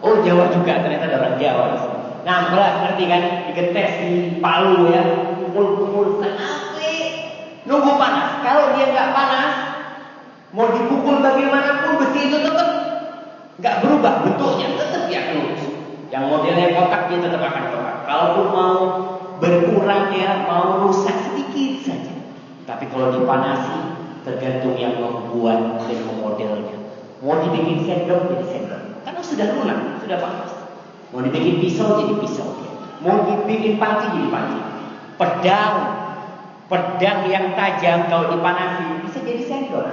Oh, Jawa juga, ternyata ada orang Jawa. Nah, kelas ngerti kan? Diketes di palu ya, pukul-pukul sampai nunggu panas. Kalau dia nggak panas, mau dipukul bagaimanapun besi itu tetap nggak berubah bentuknya, tetap dia lurus. Yang modelnya kotak dia tetap akan kotak. Kalaupun mau berkurang ya, mau rusak sedikit saja. Tapi kalau dipanasi, tergantung yang membuat dan memodelnya. Mau dibikin sendok jadi sendok, karena sudah lunak, sudah panas. Mau dibikin pisau jadi pisau. Mau dibikin panci jadi panci. Pedang yang tajam kalau dipanasi bisa jadi sendok.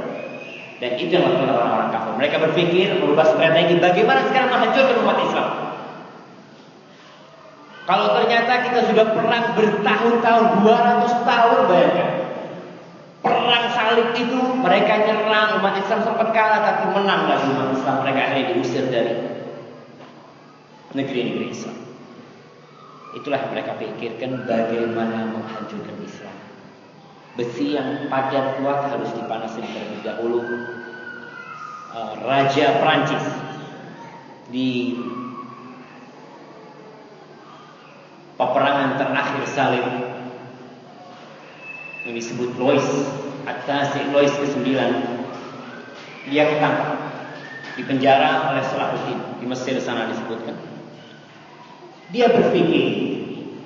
Dan itu yang dilakukan orang-orang kafir. Mereka berpikir merubah strategi bagaimana sekarang menghancurkan umat Islam. Kalau ternyata kita sudah perang bertahun-tahun, 200 tahun, bayangkan. Perang salib itu mereka nyerang, umat Islam sempat kalah tapi menang lagi umat Islam. Mereka akhirnya diusir dari negeri-negeri Islam. Itulah yang mereka pikirkan bagaimana menghancurkan Islam. Besi yang padat kuat harus dipanasin terlebih dahulu. Raja Prancis di peperangan terakhir salib yang disebut Louis ke-9, Dia ketangkap, dipenjara oleh Salahuddin di Mesir sana disebutkan. Dia berpikir,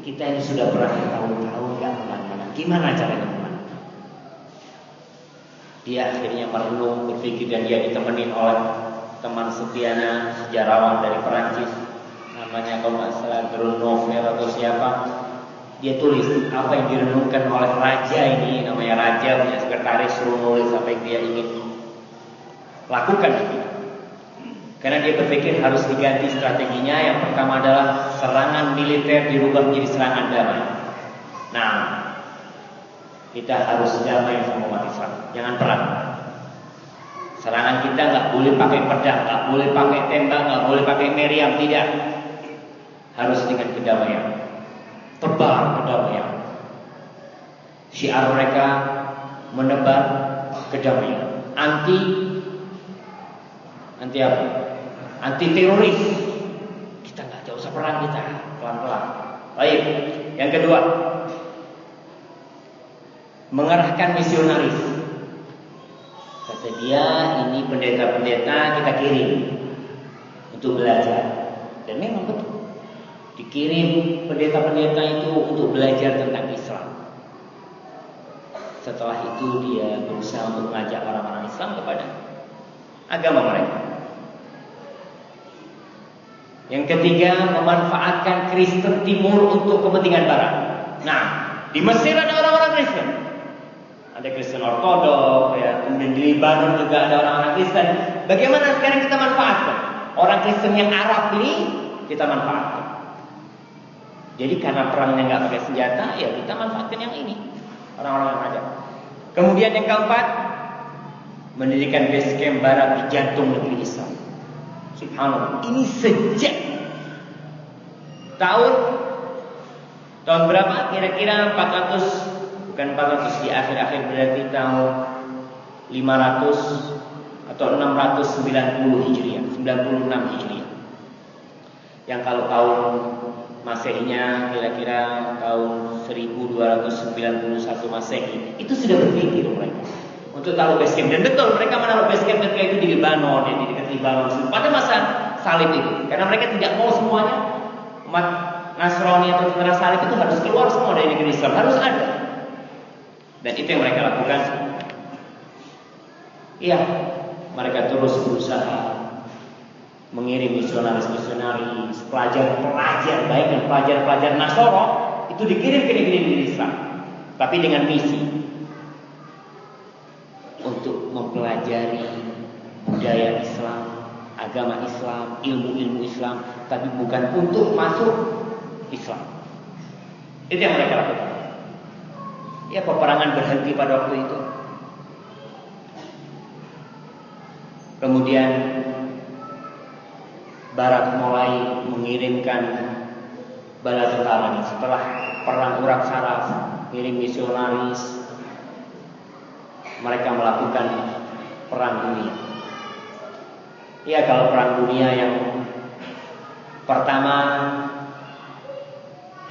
kita ini sudah pernah tahun-tahun gak kemana-mana, gimana caranya kemana? Dia akhirnya merenung, berpikir, dan dia ditemenin oleh teman setianya, sejarawan dari Perancis, namanya kalau nggak salah Novel atau siapa. Dia tulis apa yang direnungkan oleh raja ini, namanya raja, punya sekretaris, suruh nulis apa yang dia ingin lakukan. Karena dia berpikir harus diganti strateginya. Yang pertama adalah serangan militer dirubah menjadi serangan damai. Nah, kita harus damai sama umat Islam, jangan perang. Serangan kita nggak boleh pakai pedang, nggak boleh pakai tembak, nggak boleh pakai meriam, tidak. Harus dengan kedamaian, tebar kedamaian. Syiar mereka menebar kedamaian, anti apa? Anti teroris. Kita nggak usah perang, kita pelan-pelan. Baik, yang kedua, mengerahkan misionaris. Kata dia, ini pendeta-pendeta kita kirim untuk belajar. Dan memang betul, dikirim pendeta-pendeta itu untuk belajar tentang Islam. Setelah itu dia berusaha untuk mengajak orang-orang Islam kepada agama mereka. Yang ketiga, memanfaatkan Kristen Timur untuk kepentingan Barat. Nah, di Mesir ada orang-orang Kristen, ada Kristen Ortodok, ya. Kemudian di Libanon juga ada orang-orang Kristen. Bagaimana sekarang kita manfaatkan orang Kristen yang Arab ini? Kita manfaatkan. Jadi karena perangnya nggak pakai senjata, ya kita manfaatkan yang ini, orang-orang yang ada. Kemudian yang keempat, mendirikan base camp Barat di jantung negeri Islam. Subhanallah. Ini sejak tahun berapa? Kira-kira 400, bukan 400, di akhir-akhir berarti tahun 500 atau 690 Hijriah, 96 Hijriah. Yang kalau tahun Masehinya kira-kira tahun 1291 Masehi, itu sudah berpikir mereka untuk taruh base camp. Dan betul, mereka menaruh base camp ketika itu di Lebanon, di dekat Lebanon pada masa salib itu. Karena mereka tidak mau semuanya umat Nasrani atau tentara salib itu harus keluar semua dari negeri Islam, harus ada. Dan itu yang mereka lakukan. Iya, mereka terus berusaha mengirim misionaris-misionaris, pelajar-pelajar, baik dan pelajar-pelajar Nasoro itu dikirim ke negeri Islam, tapi dengan misi untuk mempelajari budaya Islam, agama Islam, ilmu-ilmu Islam, tapi bukan untuk masuk Islam. Itu yang mereka lakukan. Ya, peperangan berhenti pada waktu itu. Kemudian Barat mulai mengirimkan bala tentara setelah perang Urak Saraf, mengirim misionaris. Mereka melakukan perang dunia. Ya, kalau perang dunia yang pertama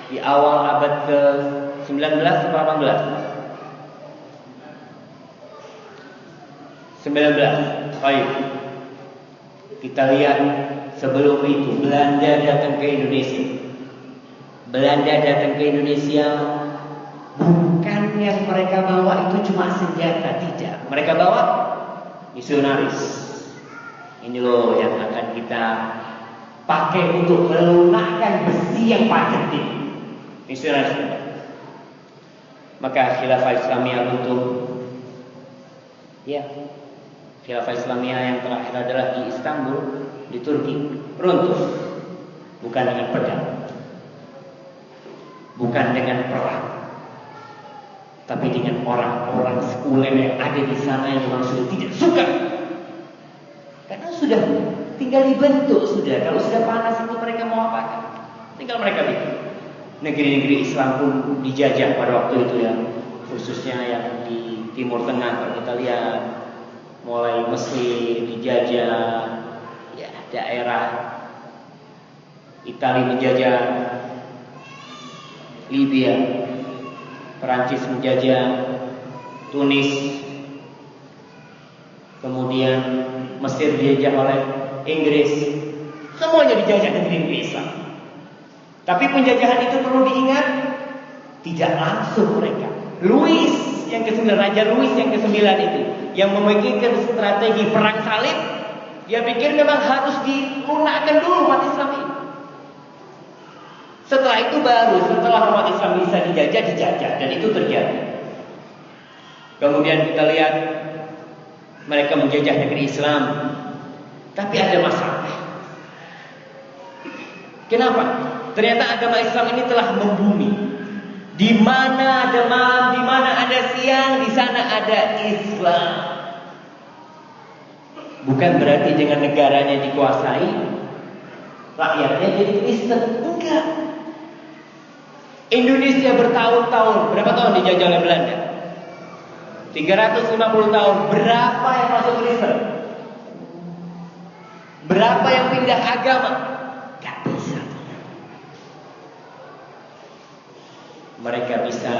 di awal abad ke-19 atau 18? 19. Baik. Kita lihat sebelum itu Belanda datang ke Indonesia. Belanda datang ke Indonesia, bukan yang mereka bawa itu cuma senjata, tidak. Mereka bawa misionaris. Ini loh yang akan kita pakai untuk melunakkan besi yang padat ini. Misionaris. Maka khilafah Islamiyah runtuh. Ya, khilafah Islamiyah yang terakhir adalah di Istanbul, di Turki, runtuh. Bukan dengan pedang, bukan dengan perang, tapi dengan orang-orang sekuler yang ada di sana yang memang sudah tidak suka. Karena sudah tinggal dibentuk sudah. Kalau sudah panas itu mereka mau apa? Tinggal mereka bikin. Negeri-negeri Islam pun dijajah pada waktu itu ya, khususnya yang di Timur Tengah. Kalau kita lihat mulai Mesir dijajah, ya daerah Italia menjajah Libya, Perancis menjajah Tunis, Kemudian Mesir dijajah oleh Inggris. Semuanya dijajah negeri Islam. Tapi penjajahan itu perlu diingat, tidak langsung mereka. Louis yang ke-9, Raja Louis yang ke-9 itu, yang memikirkan strategi perang salib, dia pikir memang harus dilunakkan dulu umat Islam ini. Setelah itu baru, setelah umat Islam bisa dijajah, dan itu terjadi. Kemudian kita lihat mereka menjajah negeri Islam, tapi ada masalah. Kenapa? Ternyata agama Islam ini telah membumi. Di mana ada malam, di mana ada siang, di sana ada Islam. Bukan berarti dengan negaranya dikuasai, rakyatnya jadi Kristen. Enggak. Indonesia bertahun-tahun, berapa tahun dijajah oleh Belanda? 350 tahun. Berapa yang masuk Kristen? Berapa yang pindah agama? Gak bisa. Mereka bisa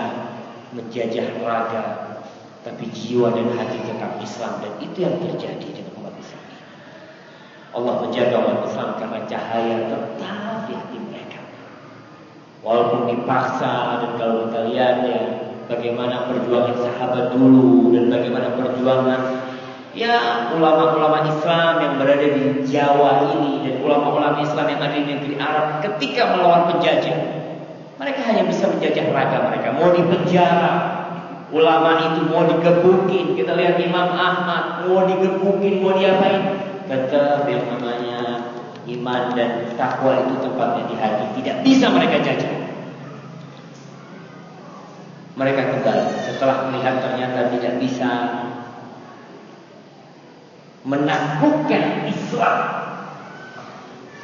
menjajah raga, tapi jiwa dan hati tetap Islam. Dan itu yang terjadi dengan umat Islam. Allah menjaga umat Islam karena cahaya tetap di hati mereka. Walaupun dipaksa. Dan kalau kita lihat ya, bagaimana perjuangan sahabat dulu, dan bagaimana perjuangan ya ulama-ulama Islam yang berada di Jawa ini, dan ulama-ulama Islam yang ada di negeri Arab ketika melawan penjajah. Mereka hanya bisa menjajah raga mereka. Mau dipenjara, ulama itu mau digebukin. Kita lihat Imam Ahmad mau digebukin, mau diapain, tetap yang namanya iman dan takwa itu tempatnya di hati. Tidak bisa mereka jajah. Mereka kembali setelah melihat ternyata tidak bisa menaklukkan Islam.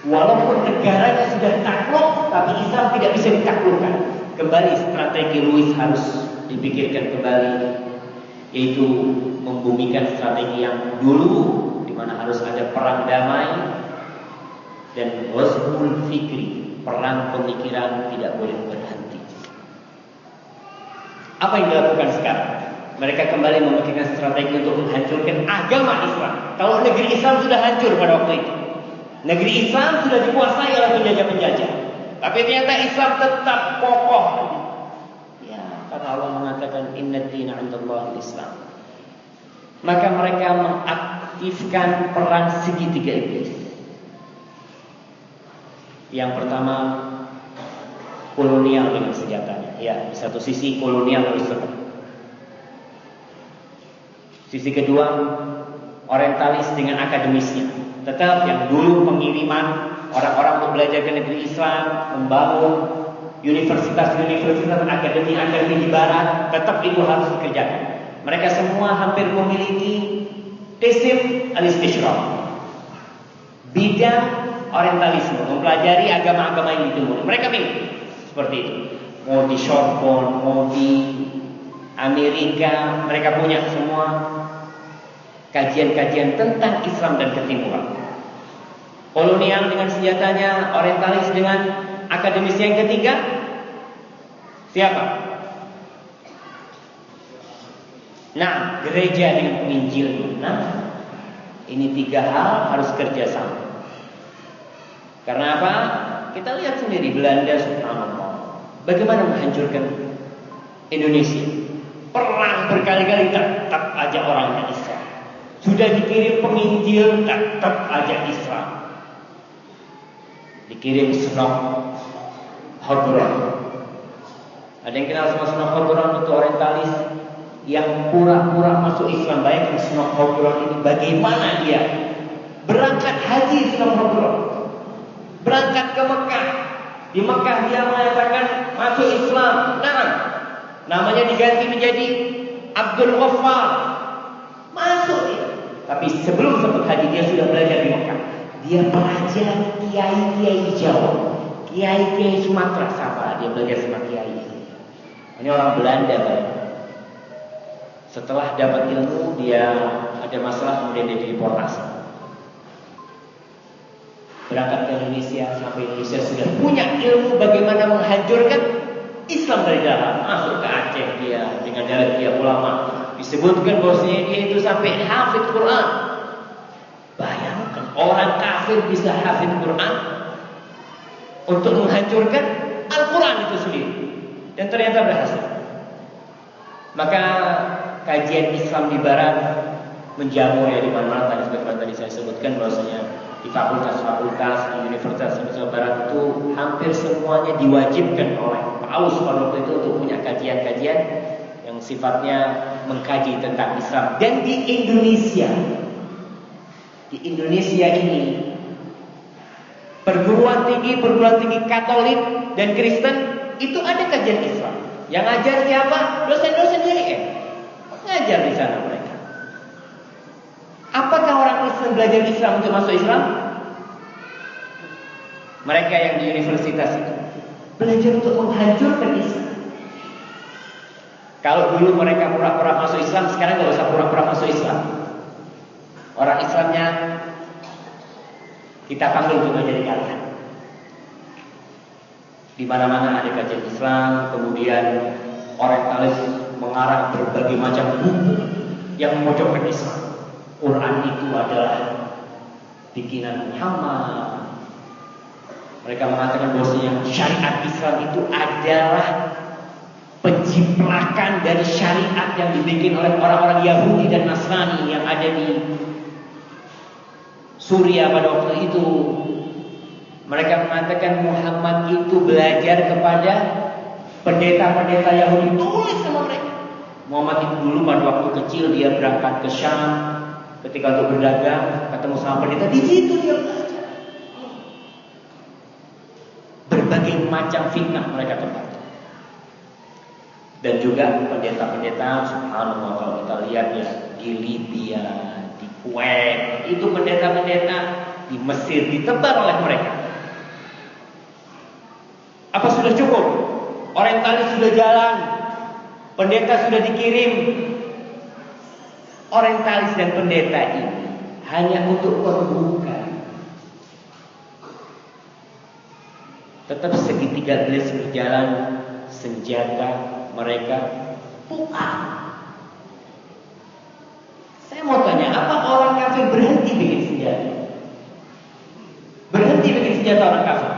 Walaupun negaranya sudah takluk, tapi Islam tidak bisa ditaklukkan. Kembali strategi Louis harus dipikirkan kembali, yaitu membumikan strategi yang dulu, di mana harus ada perang damai dan ghazwul fikri, perang pemikiran tidak boleh berhenti. Apa yang dilakukan sekarang? Mereka kembali memikirkan strategi untuk menghancurkan agama Islam. Kalau negeri Islam sudah hancur pada waktu itu, negeri Islam sudah dikuasai oleh penjajah-penjajah, tapi ternyata Islam tetap kokoh. Ya, karena Allah mengatakan Inna dina 'indallahi Islam. Maka mereka mengaktifkan perang segitiga iblis. Yang pertama, kolonial dengan senjatanya. Ya, di satu sisi kolonial harus tetap. Sisi kedua, orientalis dengan akademisnya. Tetap yang dulu pengiriman orang-orang untuk belajar ke negeri Islam, membangun universitas-universitas, akademi-akademi di barat, tetap itu harus dikerjakan. Mereka semua hampir memiliki qism al-istishraq, bidang orientalisme, mempelajari agama-agama yang ditemui. Mereka milih seperti itu. Mau di Sorbonne, mau di Amerika, mereka punya semua kajian-kajian tentang Islam dan ketimuran. Kolonial dengan senjatanya, orientalis dengan akademis. Yang ketiga, siapa? Nah, gereja dengan penginjil. Nah, ini tiga hal harus kerjasama. Karena apa? Kita lihat sendiri Belanda, subhanallah, bagaimana menghancurkan Indonesia. Perang berkali-kali, tetap aja orangnya Islam. Sudah dikirim penginjil, tetap aja Islam. Dikirim Snok Hodron. Ada yang kenal sama Snok Hodron? Itu orientalis yang pura-pura masuk Islam. Bayangkan Snok Hodron ini bagaimana dia berangkat haji. Snok Hodron berangkat ke Mekah. Di Mekah dia mengatakan masuk Islam. Nah, namanya diganti menjadi Abdul Ghaffar. Masuk dia. Tapi sebelum sempat haji dia sudah belajar di Mekah. Dia belajar kiai-kiai di Jawa, kiai-kiai Sumatera, sama dia belajar sama kiai. Ini orang Belanda, Pak. Setelah dapat ilmu, dia ada masalah, kemudian dia dideportasi. Berangkat ke Indonesia, sampai Indonesia sudah punya ilmu bagaimana menghancurkan Islam dari dalam. Masuk ke Aceh dia dengan dalam dia ulama. Disebutkan bahwasanya dia itu sampai hafid Quran. Bayangkan orang kafir bisa hafid Quran untuk menghancurkan Al-Quran itu sendiri, dan ternyata berhasil. Maka kajian Islam di Barat menjamur ya di mana-mana. Tadi saya sebutkan bahwasanya di fakultas-fakultas di Universitas Indonesia Barat itu hampir semuanya diwajibkan oleh Paus pada waktu itu untuk punya kajian-kajian yang sifatnya mengkaji tentang Islam. Dan di Indonesia ini perguruan tinggi Katolik dan Kristen itu ada kajian Islam. Yang ngajar siapa? Dosen-dosen YIN. Ngajar di sana mereka. Apakah orang Kristen belajar Islam untuk masuk Islam? Mereka yang di universitas itu belajar untuk menghancurkan Islam. Kalau dulu mereka pura-pura masuk Islam, sekarang nggak usah pura-pura masuk Islam. Orang Islamnya kita panggil untuk menjadi kalian. Di mana-mana ada kajian Islam, kemudian orientalis mengarang berbagai macam buku yang memojokkan Islam. Quran itu adalah bikinan Muhammad. Mereka mengatakan bahwasanya syariat Islam itu adalah penciplakan dari syariat yang dibikin oleh orang-orang Yahudi dan Nasrani yang ada di Suriah pada waktu itu. Mereka mengatakan Muhammad itu belajar kepada pendeta-pendeta Yahudi. Tulis sama mereka. Muhammad itu dulu pada waktu kecil dia berangkat ke Syam, ketika untuk berdagang ketemu sama pendeta, di situ dia belajar. Berbagai macam fitnah mereka tempat. Dan juga pendeta-pendeta, subhanallah, kalau kita lihat ya di Libya, di Kuwait, itu pendeta-pendeta di Mesir ditebar oleh mereka. Apa sudah cukup? Orientalis sudah jalan, pendeta sudah dikirim. Orientalis dan pendeta ini hanya untuk pembuka. Tetap segitiga iblis berjalan, senjata mereka puas. Saya mau tanya, apa orang kafir berhenti bikin senjata? Berhenti bikin senjata orang kafir?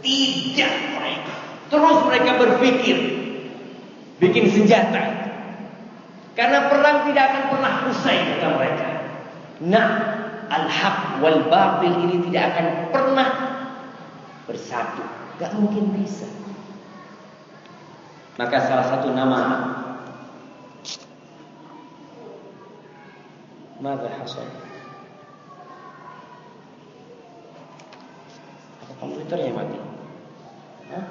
Tidak mereka. Terus mereka berpikir bikin senjata. Karena perang tidak akan pernah usai kata mereka. Nah, al-haq wal batil ini tidak akan pernah bersatu. Gak mungkin bisa. Maka salah satu nama Mada hasal? Apa komputernya mati? Hah?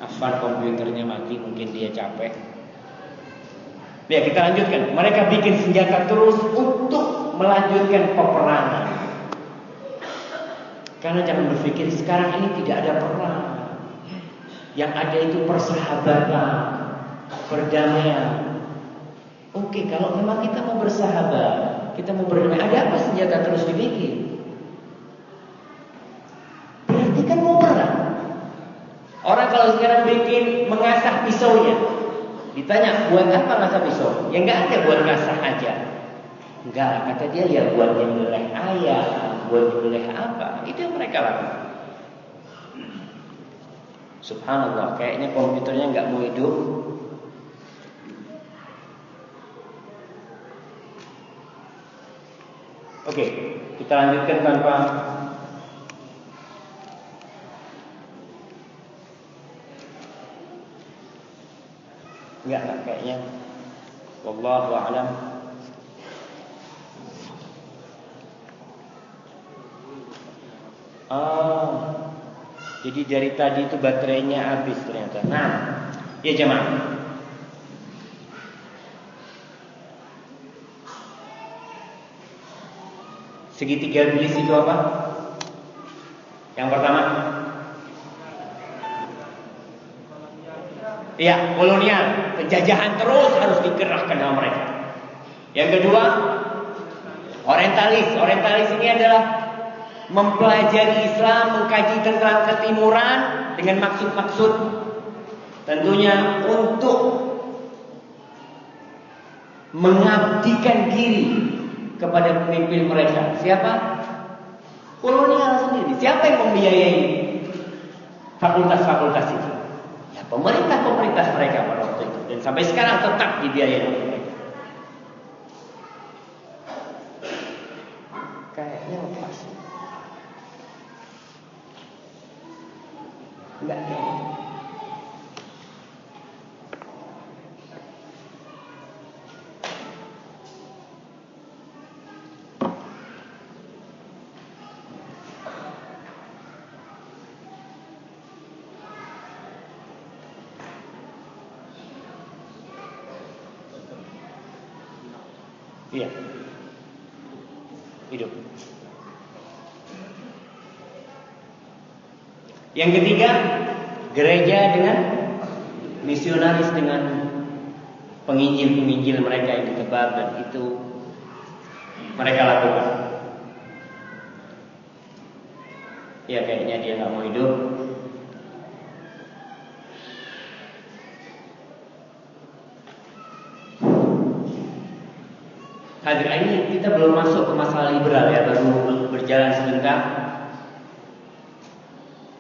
Afan komputernya mati, mungkin dia capek. Ya, kita lanjutkan. Mereka bikin senjata terus untuk melanjutkan peperangan. Karena jangan berpikir sekarang ini tidak ada perang. Yang ada itu persahabatan, perdamaian. Oke, kalau memang kita mau bersahabat, kita mau berdamai, ada apa senjata terus dibikin? Berarti kan mau perang. Orang kalau sekarang bikin mengasah pisaunya, ditanya buat apa ngasah pisau? Ya enggak ada, buat ngasah aja. Enggak, kata dia ya buat nyembelih ayam, buat nyembelih apa? Itu yang mereka lakukan. Subhanallah, kayaknya komputernya enggak mau hidup. Oke, kita lanjutkan tanpa enggak kayaknya. Wallahu a'lam. Jadi dari tadi itu baterainya habis ternyata. Nah, ya jemaah. Segitiga iblis itu apa? Yang pertama, ya, kolonial, penjajahan terus harus dikerahkan sama mereka. Yang kedua, orientalis. Orientalis ini adalah mempelajari Islam, mengkaji tentang ketimuran dengan maksud-maksud tentunya untuk mengabdikan diri kepada pemimpin mereka. Siapa? Kolonial sendiri. Siapa yang membiayai fakultas-fakultas itu? Ya pemerintah mereka pada waktu itu. Dan sampai sekarang tetap dibiayai oleh mereka. Kayaknya lepas. Enggak kayaknya. Iya. Hidup. Yang ketiga, gereja dengan misionaris, dengan penginjil-penginjil mereka yang ditebar, dan itu mereka lakukan. Ya kayaknya dia nggak mau hidup. Hadirin, ini kita belum masuk ke masalah liberal ya, baru berjalan sebentar.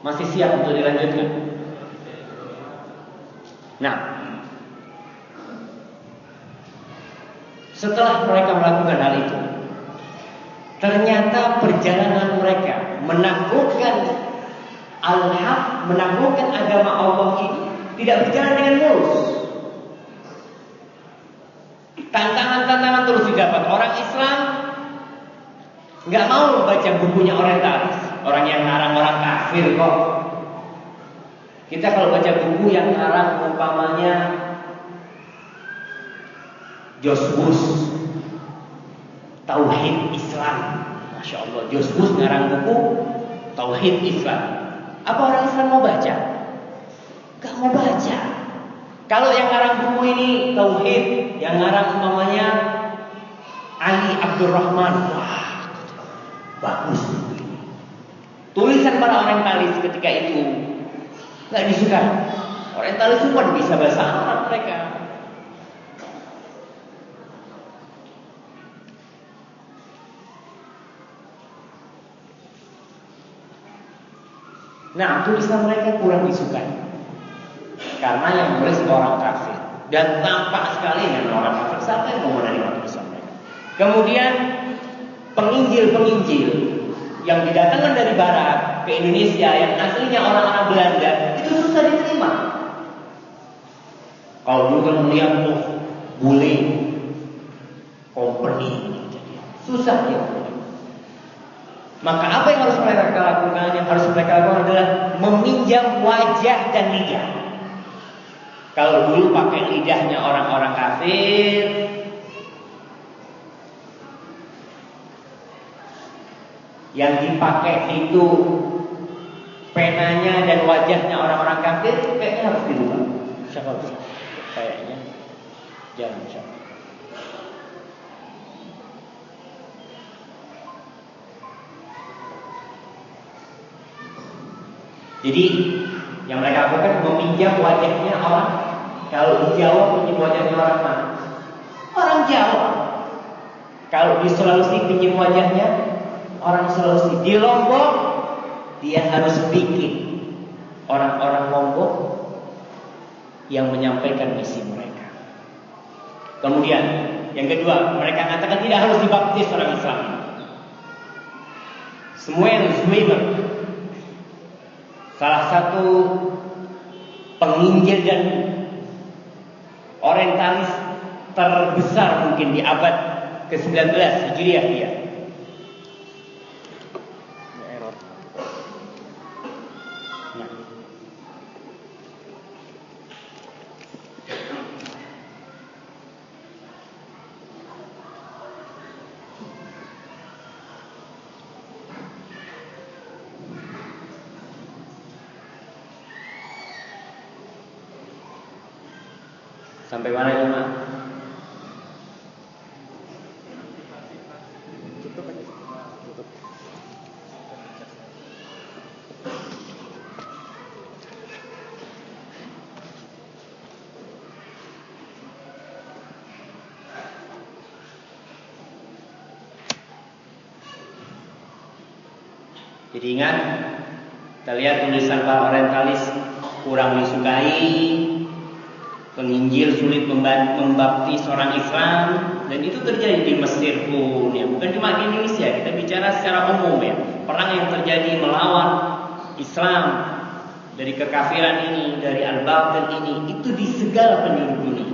Masih siap untuk dilanjutkan? Nah, setelah mereka melakukan hal itu, ternyata perjalanan mereka menaklukkan al-haq, menaklukkan agama Allah ini tidak berjalan dengan mulus. Tantangan-tantangan terus didapat. Orang Islam nggak mau baca bukunya orientalis, orang yang ngarang orang kafir kok. Kita kalau baca buku yang ngarang umpamanya George Bush, Tauhid Islam, Masya Allah, George Bush ngarang buku Tauhid Islam. Apa orang Islam mau baca? Gak mau baca. Kalau yang ngarang buku ini Tauhid, yang ngarang umpamanya Ali Abdurrahman, wah, bagus. Tulisan para orientalis ketika itu nggak disukai. Orientalis itu kan bisa bahasa Arab mereka. Nah, tulisan mereka kurang disukai karena yang nulis orang kafir, dan tampak sekali memang orang kafir. Siapa yang mau menerima tulisan mereka? Kemudian penginjil-penginjil yang didatangkan dari barat ke Indonesia yang aslinya orang-orang Belanda itu susah diterima. Kalau dulu kan melihat tuh bule company, susah dia. Maka apa yang harus mereka lakukan? Yang harus mereka lakukan adalah meminjam wajah dan lidah. Kalau dulu pakai lidahnya orang-orang kafir, yang dipakai itu penanya dan wajahnya orang-orang kafir, kayaknya harus dirubah. Siapa tuh? Kayaknya jangan siapa. Jadi yang mereka lakukan meminjam wajahnya orang. Kalau di Jawa pinjam wajahnya orang mana? Orang Jawa. Kalau di Sulawesi pinjam wajahnya orang Sulawesi. Di Lombok dia harus bikin orang-orang Lombok yang menyampaikan misi mereka. Kemudian yang kedua, mereka katakan tidak harus dibaptis orang Islam. Samuel Zwemer, salah satu penginjil dan orientalis terbesar mungkin di abad ke-19 Hijriah dia. Error. Nah. Sampai mana ini, Mak? Tutup aja. Tutup. Jadi ingat, kita lihat tulisan para orientalis kurang disukai, penginjil sulit membaptis orang Islam, dan itu terjadi di Mesir pun ya, bukan cuma di Indonesia. Kita bicara secara umum ya, perang yang terjadi melawan Islam dari kekafiran ini, dari al-batil ini, itu di segala penjuru dunia.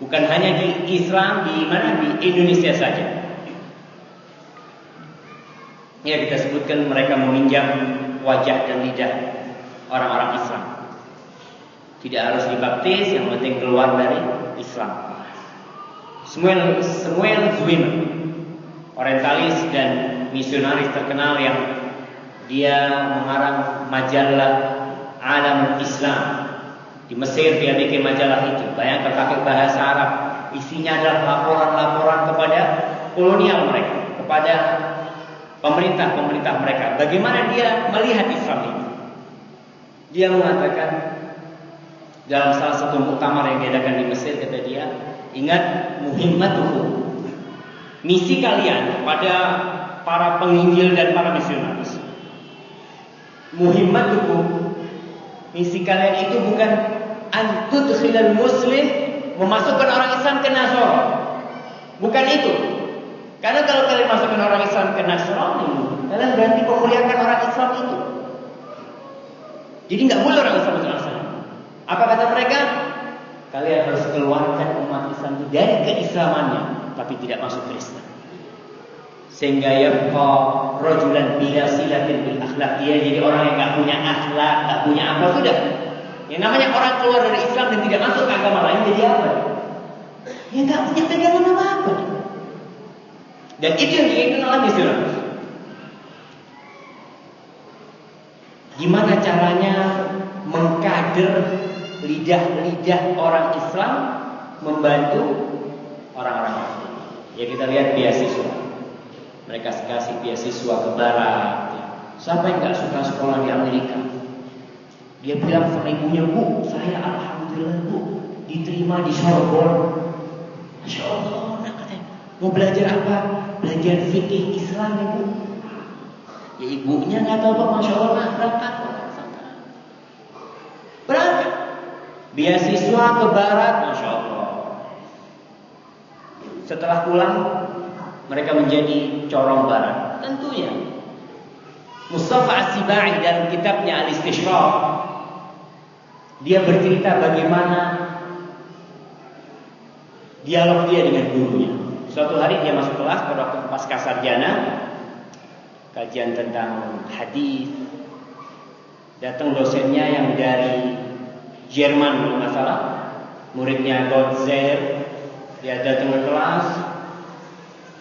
Bukan hanya di Islam di mana, di Indonesia saja. Ya, kita sebutkan mereka meminjam wajah dan lidah orang-orang Islam. Tidak harus dibaptis, yang penting keluar dari Islam. Samuel Zwimmer, orientalis dan misionaris terkenal yang dia mengarang majalah Alam Islam. Di Mesir dia bikin majalah itu. Bayangkan pakai bahasa Arab. Isinya adalah laporan-laporan kepada kolonial mereka, kepada pemerintah-pemerintah mereka. Bagaimana dia melihat Islam ini. Dia mengatakan dalam salah satu muktamar yang diadakan di Mesir, kata dia, ingat muhimmatuhu, misi kalian kepada para penginjil dan para misionaris. Muhimmatuhu, misi kalian itu bukan antudkhilal muslim, memasukkan orang Islam ke Nasrani. Bukan itu. Karena kalau kalian masukkan orang Islam ke Nasrani, kalian berarti memuliakan orang Islam itu. Jadi nggak boleh orang Islam masuk Nasrani. Apa kata mereka? Kalian harus keluarkan umat Islam itu dari keislamannya, tapi tidak masuk Kristen. Sehingga yabqa rajulan bila silatin bil akhlak, dia jadi orang yang nggak punya akhlak, nggak punya apa, sudah. Yang namanya orang keluar dari Islam dan tidak masuk ke agama lain, jadi apa? Ya nggak punya pegangan apa-apa. Dan itu yang diinginkan oleh Islam. Gimana caranya mengkader lidah-lidah orang Islam membantu orang-orang kafir? Ya kita lihat beasiswa. Mereka kasih beasiswa ke barat. Siapa yang nggak suka sekolah di Amerika? Dia bilang sama ibunya, Bu, saya alhamdulillah Bu diterima di Sorbonne. Masya Allah, nak katanya. Mau belajar apa? Belajar fikih Islam ya Bu. Ya ibunya nggak tahu apa, Masya Allah, berangkat. Berangkat. Beasiswa ke barat, Masya Allah. Setelah pulang, mereka menjadi corong barat. Tentunya Mustafa As-Sibai dalam kitabnya Al-Istishraq, dia bercerita bagaimana dialog dia dengan gurunya. Suatu hari dia masuk kelas pada waktu pasca sarjana, kajian tentang hadis. Datang dosennya yang dari Jerman kalau nggak salah, muridnya Gotzer. Dia datang ke kelas.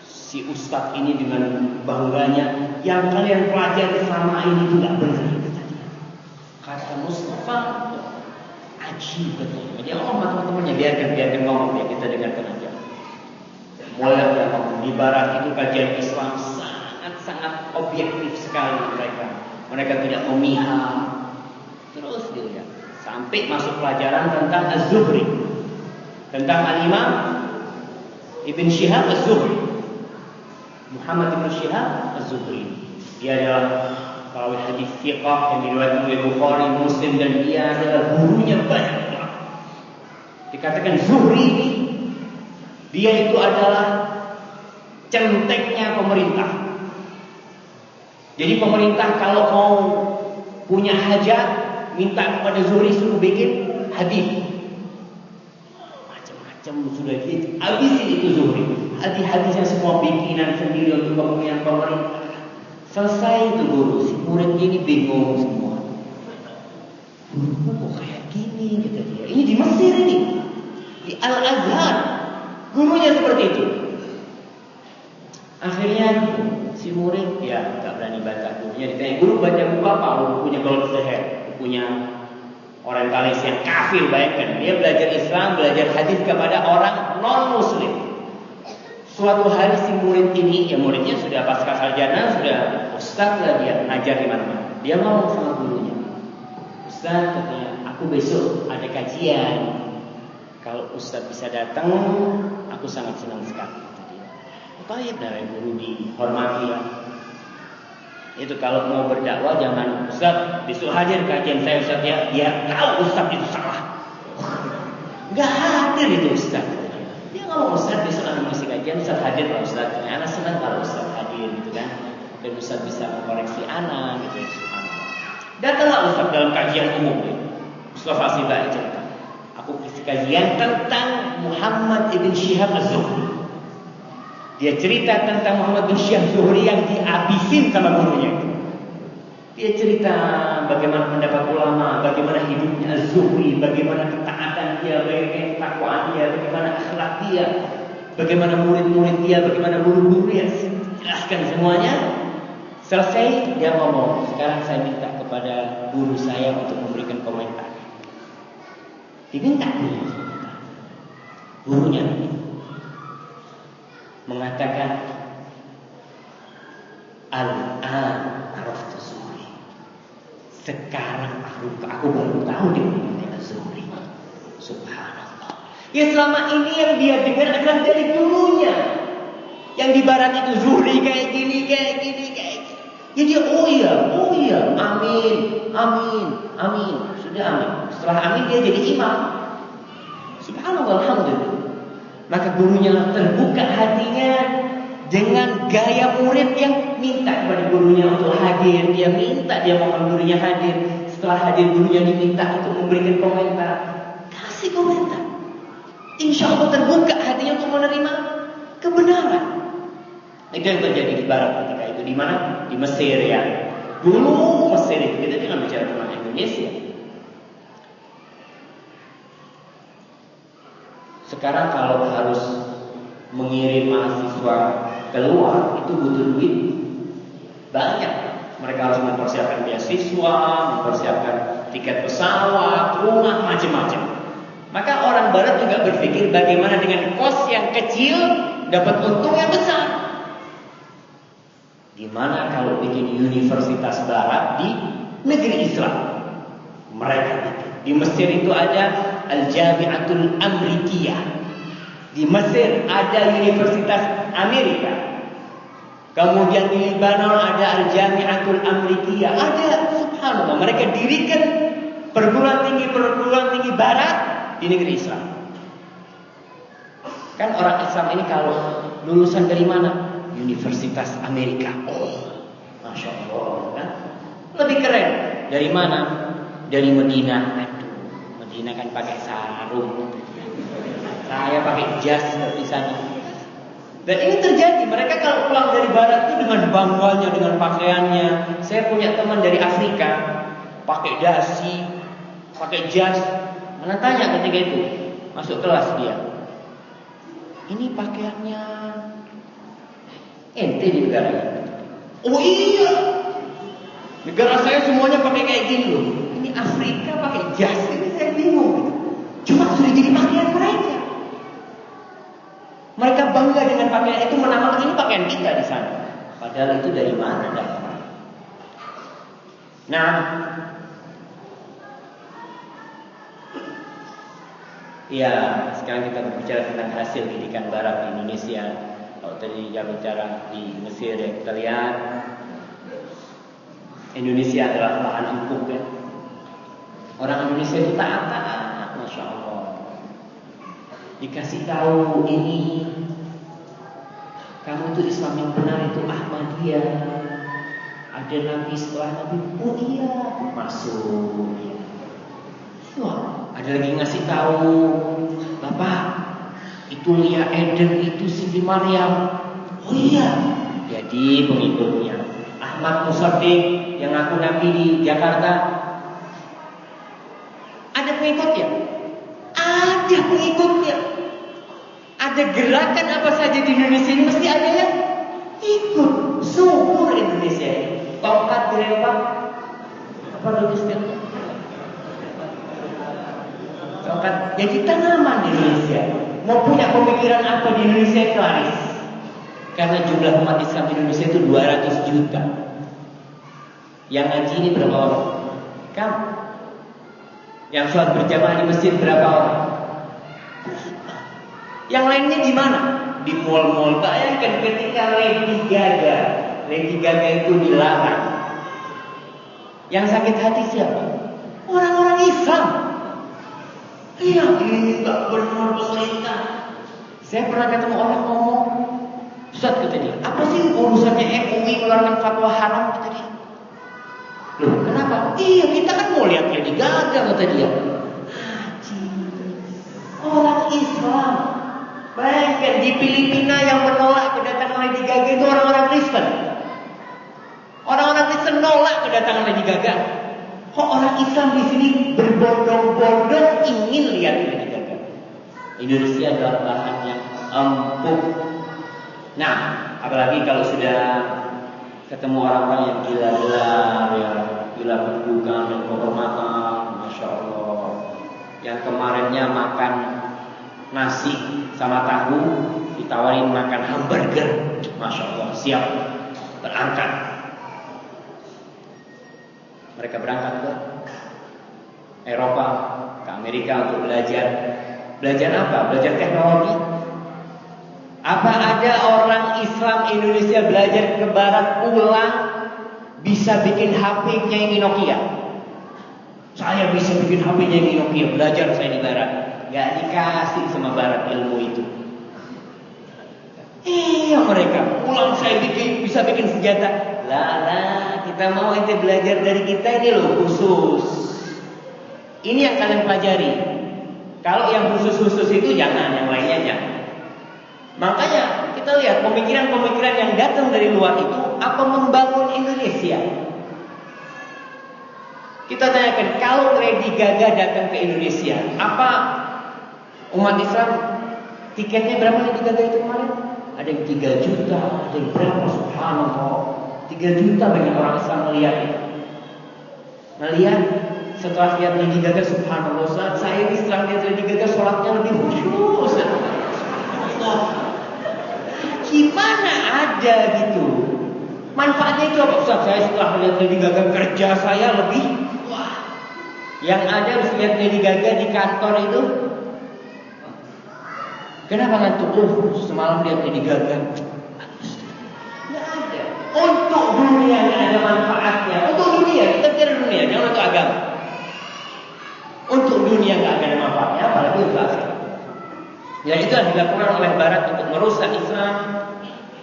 Si ustadz ini dengan bangganya, yang kalian pelajari selama ini itu nggak benar. Kata Mustafa, ajib katanya. Dia ngomong teman-temannya, biarkan ngomong ya, kita dengarkan aja. Mulai dia ngomong, di barat itu kajian Islam sangat objektif sekali mereka. Mereka tidak memihak. Terus dia sampai masuk pelajaran tentang Az-Zuhri, tentang Al-Imam Ibn Shihab Az-Zuhri, Muhammad Ibn Shihab Az-Zuhri. Dia adalah perawi hadis fiqh yang diriwayatkan oleh Bukhari, Muslim, dan dia adalah gurunya banyak orang. Dikatakan Zuhri ini, dia itu adalah centeknya pemerintah. Jadi pemerintah kalau mau punya hajat, minta kepada Zuhri suruh bikin hadis. Macam-macam sudah habisin itu Zuhri. Hadis-hadisnya semua bikinan sendiri untuk kepentingan pemerintah. Selesai itu guru, si murid ini bingung semua. Guru kok kayak gini, kata dia. Ini di Mesir ini, di Al-Azhar, gurunya seperti itu. Akhirnya si murid ya nggak berani baca bukunya. Ditanya, guru baca buku apa? Bukunya Goldshead, bukunya orientalis yang kafir. Bayangkan, dia belajar Islam, belajar hadis kepada orang non-Muslim. Suatu hari si murid ini, ya muridnya sudah pasca sarjana, sudah ustaz lah, dia ngajar di mana-mana. Dia ngomong sama gurunya, Ustaz, katanya, aku besok ada kajian. Kalau Ustaz bisa datang, aku sangat senang sekali. Baik, dari guru dihormati ya. Itu kalau mau berdakwah jangan Ustaz besok hadir kajian saya Ustaz ya. Ya tahu Ustaz itu salah. Enggak hadir itu Ustaz. Dia ngomong Ustaz besok akan mengisi kajian Ustaz hadir lah Ustaz. Anak senang kalau Ustaz hadir gitu kan. Dan Ustaz bisa mengkoreksi anak gitu ya. Subhanallah. Datanglah Ustaz dalam kajian umum ya. Mustafa Sibai cerita. Aku isi kajian tentang Muhammad ibn Syihab Az-Zuhri. Dia cerita tentang Muhammad bin Syihab Zuhri yang dihabisin sama gurunya. Dia cerita bagaimana pendapat ulama, bagaimana hidupnya Az-Zuhri, bagaimana ketaatan dia, bagaimana ketakwaan dia, bagaimana akhlak dia, bagaimana murid-murid dia, bagaimana guru-guru dia. Jelaskan semuanya. Selesai dia ngomong, sekarang saya minta kepada guru saya untuk memberikan komentar. Diminta gurunya mengatakan al-an araftu Zuhri. Sekarang aku baru tahu dia mengenai Zuhri. Subhanallah. Ya selama ini yang dia dengar adalah dari gurunya. Yang di barat itu Zuhri kayak gini. Ya dia oh iya, amin. Sudah amin. Setelah amin dia jadi imam. Subhanallah, alhamdulillah. Maka gurunya terbuka hatinya dengan gaya murid yang minta kepada gurunya untuk hadir. Dia minta, dia mohon gurunya hadir. Setelah hadir gurunya diminta untuk memberikan komentar. Kasih komentar. Insya Allah terbuka hatinya untuk menerima kebenaran. Itu yang terjadi di barat ketika itu. Di mana? Di Mesir ya. Dulu Mesir itu, kita jangan bicara tentang Indonesia. Sekarang kalau harus mengirim mahasiswa keluar itu butuh duit banyak. Mereka harus mempersiapkan beasiswa, mempersiapkan tiket pesawat, rumah, macam-macam. Maka orang barat juga berpikir bagaimana dengan kos yang kecil dapat untung yang besar. Gimana kalau bikin universitas barat di negeri Islam? Mereka di Mesir itu ada Al-Jami'atul Amrikiyah. Di Mesir ada Universitas Amerika. Kemudian di Libanon ada Al-Jami'atul Amrikiyah. Ada, subhanallah, mereka dirikan perguruan tinggi barat di negeri Islam. Kan orang Islam ini kalau lulusan dari mana? Universitas Amerika. Oh, Masya Allah kan? Lebih keren. Dari mana? Dari Medina. Medina kan pakai sarung. Saya pakai jas di sana. Dan ini terjadi. Mereka kalau pulang dari barat itu dengan bangganya, dengan pakaiannya. Saya punya teman dari Afrika, pakai dasi, pakai jas. Mana tanya ketika itu, masuk kelas dia. Ini pakaiannya ente di negara ini. Oh iya. Negara saya semuanya pakai kayak gini loh. Ini Afrika pakai jas, ini saya bingung gitu. Cuma sudah jadi pakaian mereka. Mereka bangga dengan pakaian itu, menamakan ini pakaian kita di sana. Padahal itu dari mana datang? Nah, ya sekarang kita berbicara tentang hasil didikan Barat di Indonesia. Kalau tadi kita bicara di Mesir ya, kita lihat Indonesia adalah lahan empuk ya. Orang Indonesia itu taat, Masya Allah. Dikasih tahu ini, kamu itu Islam yang benar itu Ahmadiyah. Ada Nabi setelah Nabi, oh iya, masuk. Wah, ada lagi ngasih tahu, Bapak, itu Lia Eden itu Siti Maryam. Oh iya, jadi pengikutnya. Ahmad Musaddiq yang ngaku Nabi di Jakarta, ada pengikutnya. Ada pengikutnya. Ada gerakan apa saja di Indonesia ini mesti ada yang ikut. Subur Indonesia ini. Tongkat dilempar. Apa itu istilahnya? Tongkat jadi tanaman di Indonesia. Mau punya pemikiran apa di Indonesia itu laris. Karena jumlah umat Islam di Indonesia itu 200 juta. Yang ngaji ini berapa orang? Kamu. Yang sholat berjamaah di masjid berapa orang? Yang lainnya di mana? Di mall-mall. Bayangkan ketika Lady Gaga itu dilarang Yang sakit hati siapa? Orang-orang Islam. Iya, ini nggak benar pemerintah. Saya pernah ketemu orang ngomong, Ustaz kata dia, apa sih urusannya MUI mengeluarkan fatwa haram kata dia? Loh, kenapa? Iya, kita kan mau lihat Lady Gaga kata dia. Orang Islam. Bayangkan di Filipina yang menolak kedatangan Lady Gaga itu orang-orang Kristen. Orang-orang Kristen nolak kedatangan Lady Gaga. Kok orang Islam di sini berbondong-bondong ingin lihat Lady Gaga? Indonesia adalah lahan yang empuk. Nah, apalagi kalau sudah ketemu orang-orang yang gila-gelar, ya, gila kedudukan dan kehormatan, masya Allah. Yang kemarinnya makan nasi sama tahu, ditawarin makan hamburger, masya Allah, siap berangkat. Mereka berangkat ke Eropa, ke Amerika untuk belajar. Belajar apa? Belajar teknologi. Apa ada orang Islam Indonesia belajar ke Barat pulang bisa bikin HP-nya ini Nokia? Saya bisa bikin HP-nya ini Nokia. Belajar saya di Barat. Gak dikasih sama Barat ilmu itu. Iya mereka pulang saya bisa bikin senjata. Lah, kita mau ente belajar dari kita ini loh khusus. Ini yang kalian pelajari. Kalau yang khusus-khusus itu jangan, yang lainnya jangan. Makanya kita lihat pemikiran-pemikiran yang datang dari luar itu apa membangun Indonesia. Kita tanyakan, kalau Lady Gaga datang ke Indonesia, apa umat Islam tiketnya berapa Lady Gaga itu kemarin? Ada yang 3 juta, ada yang berapa? Subhanallah, 3 juta banyak orang Islam melihat itu. Melihat setelah lihat Lady Gaga, subhanallah, saya ini setelah lihat Lady Gaga sholatnya lebih khusyuk. Subhanallah. Gimana ada gitu? Manfaatnya itu apa? Ustaz, saya setelah melihat Lady Gaga kerja saya lebih wah. Yang ada harus lihat Lady Gaga di kantor itu. Kenapa ngantuk? Semalam lihat Lady Gaga. Nggak ada. Untuk dunia nggak ada manfaatnya. Untuk dunia, kita bicara dunia, jangan untuk agama. Untuk dunia nggak ada manfaatnya, apalagi untuk akhirat. Ya itu yang dilakukan oleh Barat untuk merusak Islam.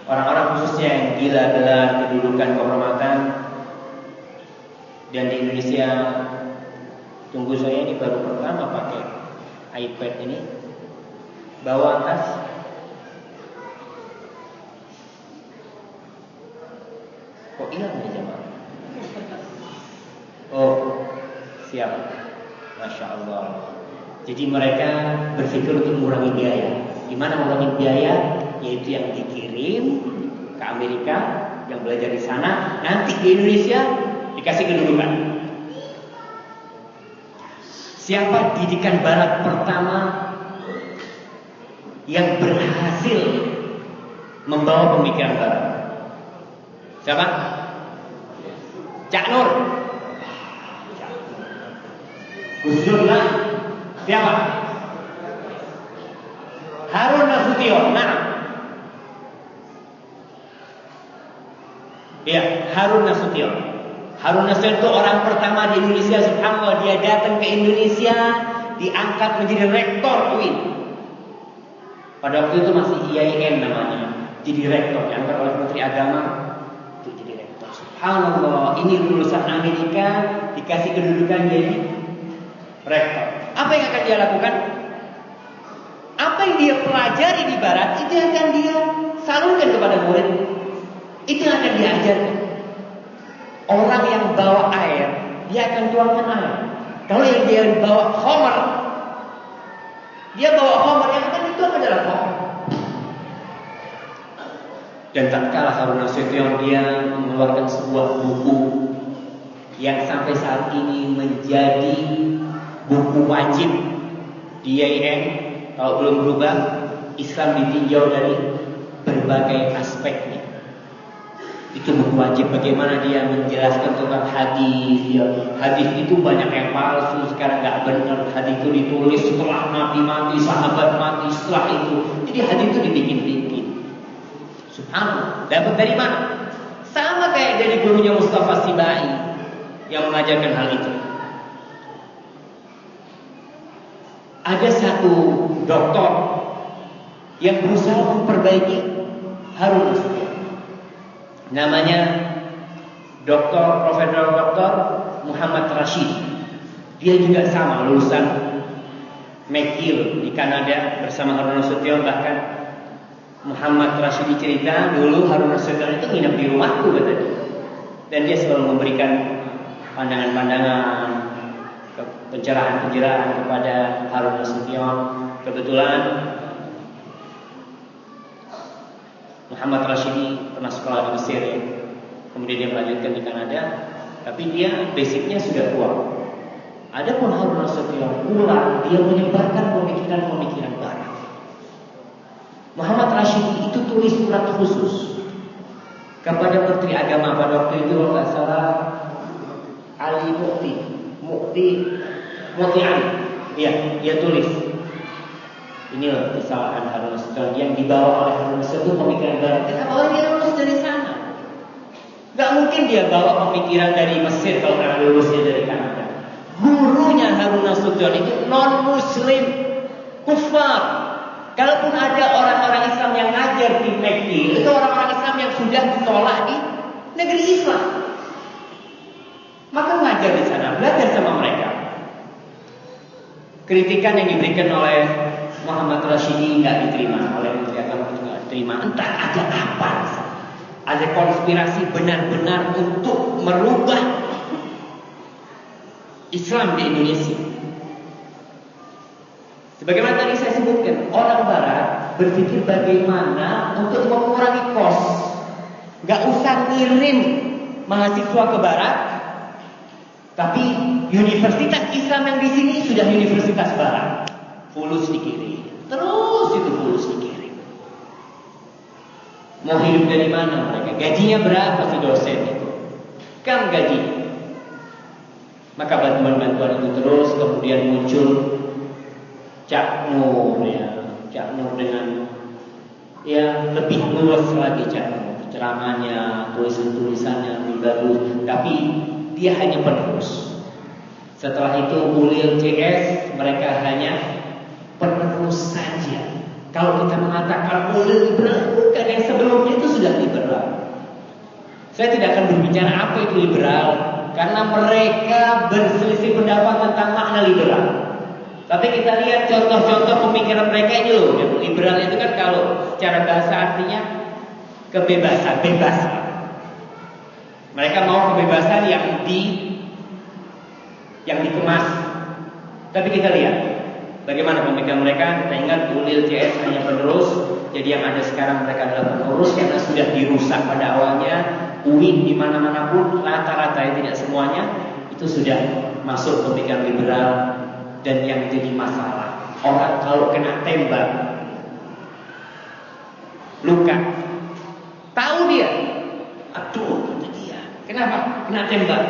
Orang-orang khususnya yang gila-gelar kedudukan kehormatan. Dan di Indonesia, tunggu saya ini baru pertama pakai iPad ini, bawa tas. Kok hilang nih jemaah? Oh, siap. Masya Allah. Jadi mereka berpikir untuk mengurangi biaya. Gimana mengurangi biaya? Yaitu yang dikirim ke Amerika, yang belajar di sana, nanti di Indonesia dikasih kedudukan. Siapa didikan Barat pertama yang berhasil membawa pemikiran Barat? Siapa? Cak Nur. Gus Dur lah. Siapa? Harun Nasution. Nah, ya, Harun Nasution. Harun Nasution itu orang pertama di Indonesia. Subhanallah, dia datang ke Indonesia, diangkat menjadi rektor UIN. Pada waktu itu masih IAIN namanya, jadi rektor, diangkat oleh Menteri Agama untuk jadi rektor. Subhanallah, ini lulusan Amerika dikasih kedudukan jadi rektor. Apa yang akan dia lakukan? Apa yang dia pelajari di Barat itu akan dia salurkan kepada murid. Itu yang akan dia ajarkan. Orang yang bawa air, dia akan tuangkan air. Kalau yang dia bawa khamar, dia bawa khamar, yang akan dituang adalah khamar. Dan tak kalah Harun Nasution, dia mengeluarkan sebuah buku yang sampai saat ini menjadi buku wajib di IAIN. Kalau belum berubah, Islam ditinjau dari berbagai aspeknya. Itu buku wajib. Bagaimana dia menjelaskan tentang hadis. Hadis itu banyak yang palsu, sekarang nggak benar. Hadis itu ditulis setelah Nabi mati, sahabat mati, setelah itu. Jadi hadis itu dibikin-bikin. Subhanallah. Dapat dari mana? Sama kayak dari gurunya Mustafa Sibai. yang mengajarkan hal itu. Ada satu dokter yang berusaha memperbaiki Harun Nasution. Namanya Profesor Dr. Muhammad Rashid. Dia juga sama lulusan McGill di Kanada bersama Harun Nasution. Bahkan Muhammad Rashid cerita dulu Harun Nasution itu nginep di rumahku katanya. Dan dia selalu memberikan pandangan-pandangan, pencerahan-pencerahan kepada Harun Nasution. Kebetulan Muhammad Rashid pernah sekolah di Mesir ya. Kemudian dia melanjutkan di Kanada, tapi dia basicnya sudah kuat. Adapun Harun Nasution pulang, dia menyebarkan pemikiran-pemikiran barat. Muhammad Rashid itu tulis surat khusus kepada Menteri Agama pada waktu itu, kalau nggak salah Ali Mukti Ali. Ya, dia tulis. Inilah kesalahan Harun Nasution yang dibawa oleh Harun Nasution pemikiran barat. Kenapa dia lulus dari sana? Gak mungkin dia bawa pemikiran dari Mesir kalau orang lulusnya dari Kanada. Gurunya Harun Nasution itu non-Muslim, kufar. Kalaupun ada orang-orang Islam yang ngajar di McGill, itu orang-orang Islam yang sudah ditolak di negeri Islam. Maka ngajar di sana, belajar sama mereka. Kritikan yang diberikan oleh Muhammad Rashidi nggak diterima oleh Menteri Agama, itu nggak diterima. Entah ada apa, ada konspirasi benar-benar untuk merubah Islam di Indonesia. Sebagaimana tadi saya sebutkan, orang Barat berpikir bagaimana untuk mengurangi kos, nggak usah ngirim mahasiswa ke Barat, tapi universitas Islam yang di sini sudah universitas Barat, fulus dikirim, terus itu fulus dikirim. Mau hidup dari mana mereka? Gajinya berapa si dosen itu? Kan gaji. Maka bantuan-bantuan itu terus kemudian muncul Cak Nur ya, Cak Nur dengan ya lebih luas lagi Cak Nur, ceramahnya, tulisan-tulisannya lebih bagus, tapi dia hanya penerus. Setelah itu Ulil CS mereka hanya penerus saja. Kalau kita mengatakan Ulil liberal, bukan, yang sebelumnya itu sudah liberal. Saya tidak akan berbicara apa itu liberal, karena mereka berselisih pendapat tentang makna liberal. Tapi kita lihat contoh-contoh pemikiran mereka ini loh. Liberal itu kan kalau secara bahasa artinya kebebasan, bebas. Mereka mau kebebasan yang dikemas. Tapi kita lihat bagaimana pemikiran mereka. Kita ingat Ulil CS hanya penerus. Jadi yang ada sekarang mereka adalah penerus karena sudah dirusak pada awalnya. UIN di mana-mana pun rata-rata, ya tidak semuanya, itu sudah masuk pemikiran liberal. Dan yang jadi masalah, orang kalau kena tembak, luka, tahu dia, aduh kata dia, kenapa kena tembak?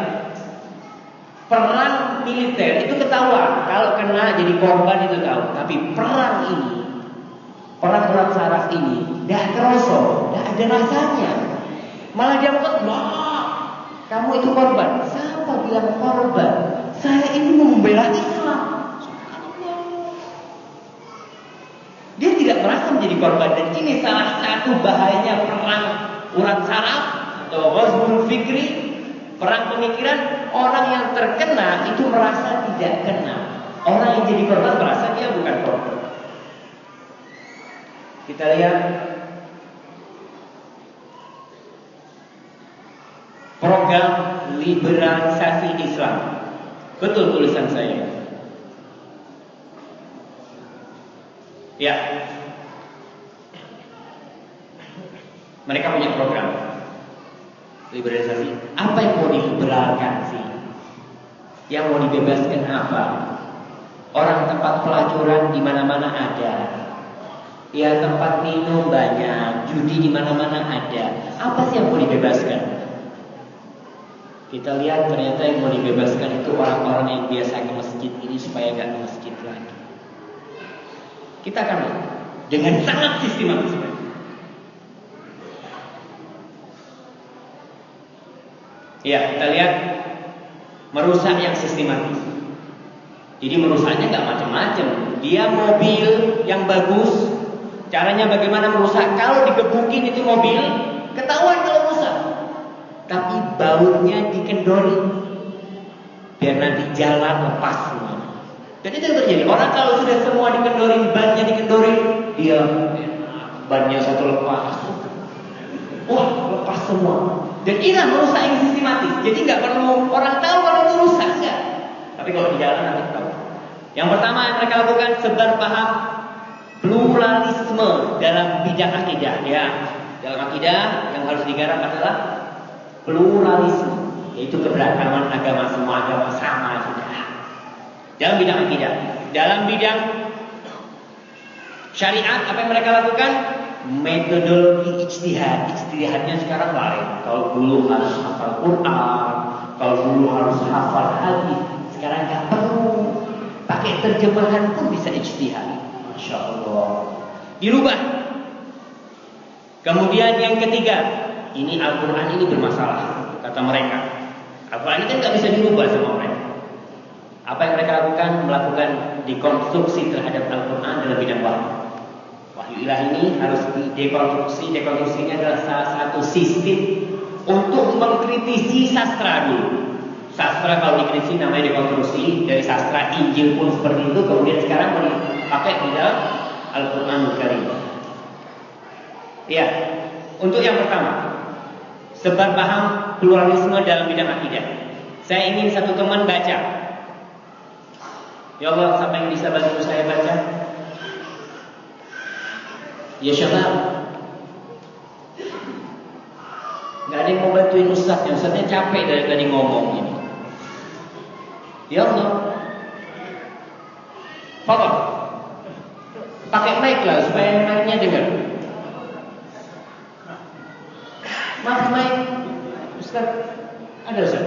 Perang militer itu ketahuan, kalau kena jadi korban itu tahu. Tapi perang ini, perang saraf ini, dah terosok, dah ada rasanya. Malah dia bilang, wah, kamu itu korban. Siapa bilang korban? Saya ini membela Islam. Dia tidak merasa menjadi korban. Dan ini salah satu bahayanya perang urat saraf atau ghazwul fikri, perang pemikiran. Orang yang terkena itu merasa tidak kena. Orang yang jadi korban merasa dia bukan korban. Kita lihat program liberalisasi Islam. Betul tulisan saya. Ya, mereka punya program liberalisasi. Apa yang mau diliberalkan sih? Yang mau dibebaskan apa? Orang tempat pelacuran di mana-mana ada. Ya, tempat minum banyak, judi di mana-mana ada. Apa sih yang mau dibebaskan? Kita lihat ternyata yang mau dibebaskan itu orang-orang yang biasa ke masjid ini supaya nggak ke masjid lagi. Kita akan lihat dengan sangat sistematis. Ya, kita lihat merusak yang sistematis. Jadi merusaknya nggak macam-macam. Dia mobil yang bagus, caranya bagaimana merusak? Kalau digebukin itu mobil, ketahuan kalau rusak. Tapi bautnya dikendori, biar nanti jalan lepas semua. Dan itu yang terjadi. Orang kalau sudah semua dikendori, bannya dikendori, dia bannya satu lepas. Wah, lepas semua. Dan ini merusak yang sistematis. Jadi nggak perlu orang tahu kalau itu rusak, enggak. Tapi kalau di jalan nanti tahu. Yang pertama yang mereka lakukan, sebar paham pluralisme dalam bidang akidah. Ya, dalam akidah yang harus digarap adalah pluralisme, yaitu keberagaman agama, semua agama sama sudah. Dalam bidang akidah, dalam bidang syariat, apa yang mereka lakukan? Metodologi ijtihad. Ijtihadnya sekarang lain. Kalau dulu harus hafal Quran, kalau dulu harus hafal hadis, sekarang nggak perlu. Pakai terjemahan pun bisa ijtihad. Masya Allah. Dirubah. Kemudian yang ketiga, ini Al-Quran ini bermasalah, kata mereka. Al-Quran ini kan nggak bisa dirubah sama mereka. Apa yang mereka lakukan? Melakukan dekonstruksi terhadap Al-Quran dalam bidang wahyu. Wahyu ilahi ini harus didekonstruksi. Dekonstruksinya adalah salah satu sistem untuk mengkritisi sastra dulu. Sastra kalau dikritisi namanya dekonstruksi. Dari sastra Injil pun seperti itu. Kemudian sekarang dipakai di dalam Al-Quranul Karim. Ya, untuk yang pertama, sebar paham pluralisme dalam bidang akidah. Saya ingin satu teman baca. Ya Allah, siapa yang bisa bantu saya baca? Ya syabab. Gak ada yang mau bantuin Ustaznya. Ustaznya capek dari tadi ngomong ini. Ya Allah, Papa, pakai mic lah supaya mic-nya dengar. Mas mic, Ustaz, ada Ustaz?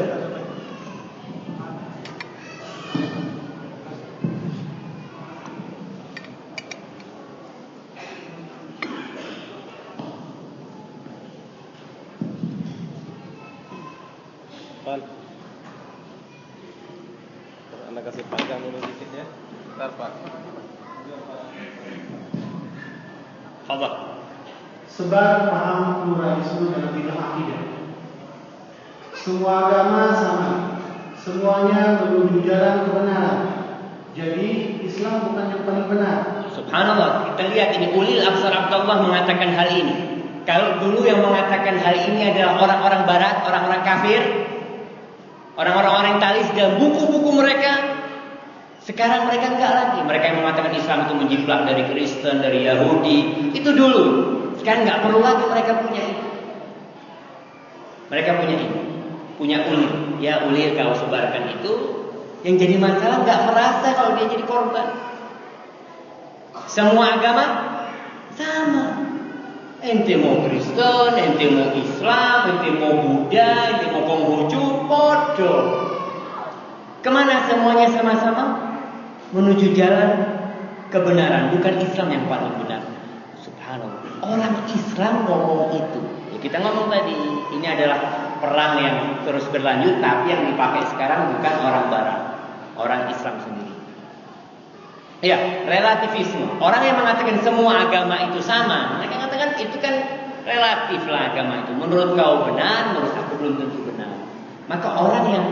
Anda kasih panjang dulu dikit ya. Bentar Pak. Allah. Sebar paham pluralisme dalam bidang akidah. Semua agama sama, semuanya menuju jalan kebenaran. Jadi Islam bukan yang paling benar. Subhanallah, kita lihat ini Ulil Absar Abdullah mengatakan hal ini. Kalau dulu yang mengatakan hal ini adalah orang-orang barat, orang-orang kafir, orang-orang orientalis dalam buku-buku mereka. Sekarang mereka enggak lagi. Mereka yang mengatakan Islam itu menjiplak dari Kristen, dari Yahudi. Itu dulu. Sekarang enggak perlu lagi mereka punya itu. Mereka punya ini. Punya ulil. Ya ulil kalau sebarkan itu. Yang jadi masalah enggak merasa kalau dia jadi korban. Semua agama sama. Ente mau Kristen, ente mau Islam, ente mau Buddha, ente mau Konghucu, bodoh. Kemana semuanya sama-sama? Menuju jalan kebenaran. Bukan Islam yang paling benar. Subhanallah. Orang Islam ngomong itu. Ya, kita ngomong tadi, ini adalah perang yang terus berlanjut, tapi yang dipakai sekarang bukan orang barat, orang Islam sendiri. Ya, relativisme. Orang yang mengatakan semua agama itu sama, mereka mengatakan itu kan relatif lah agama itu. Menurut kau benar, menurut aku belum tentu benar. Maka orang yang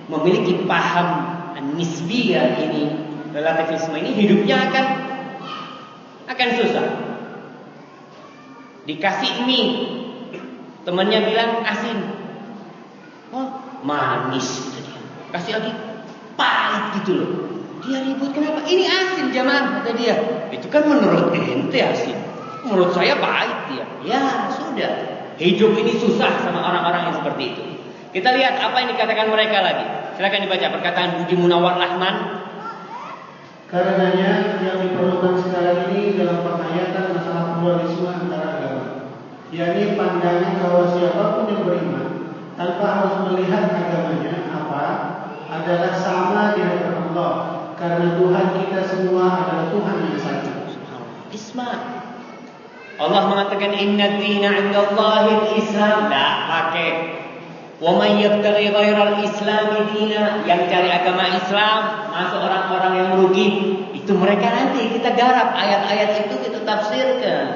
memiliki paham nisbiyah ini, relativisme ini, hidupnya akan susah. Dikasih mie, temannya bilang asin, oh manis, kasih lagi pahit gitu loh. Dia ribut, kenapa? Ini asin jamaah, kata dia. Itu kan menurut ente asin, menurut saya pahit dia. Ya sudah, hidup ini susah sama orang-orang yang seperti itu. Kita lihat apa yang dikatakan mereka lagi. Silakan dibaca perkataan Budi Munawar Rahman. Karenanya yang diperlukan sekarang ini dalam penghayatan masalah pluralisme antara agama, yakni pandangan bahwa siapapun yang beriman tanpa harus melihat agamanya apa adalah sama di hadapan Allah, karena Tuhan kita semua adalah Tuhan yang satu. Isma. Allah mengatakan inna dina 'indallahi al-Islam. Tak pakai Wa may yabtaghi ghairal islami dina, yang cari agama Islam masuk orang-orang yang merugi. Itu mereka nanti kita garap ayat-ayat itu, kita tafsirkan.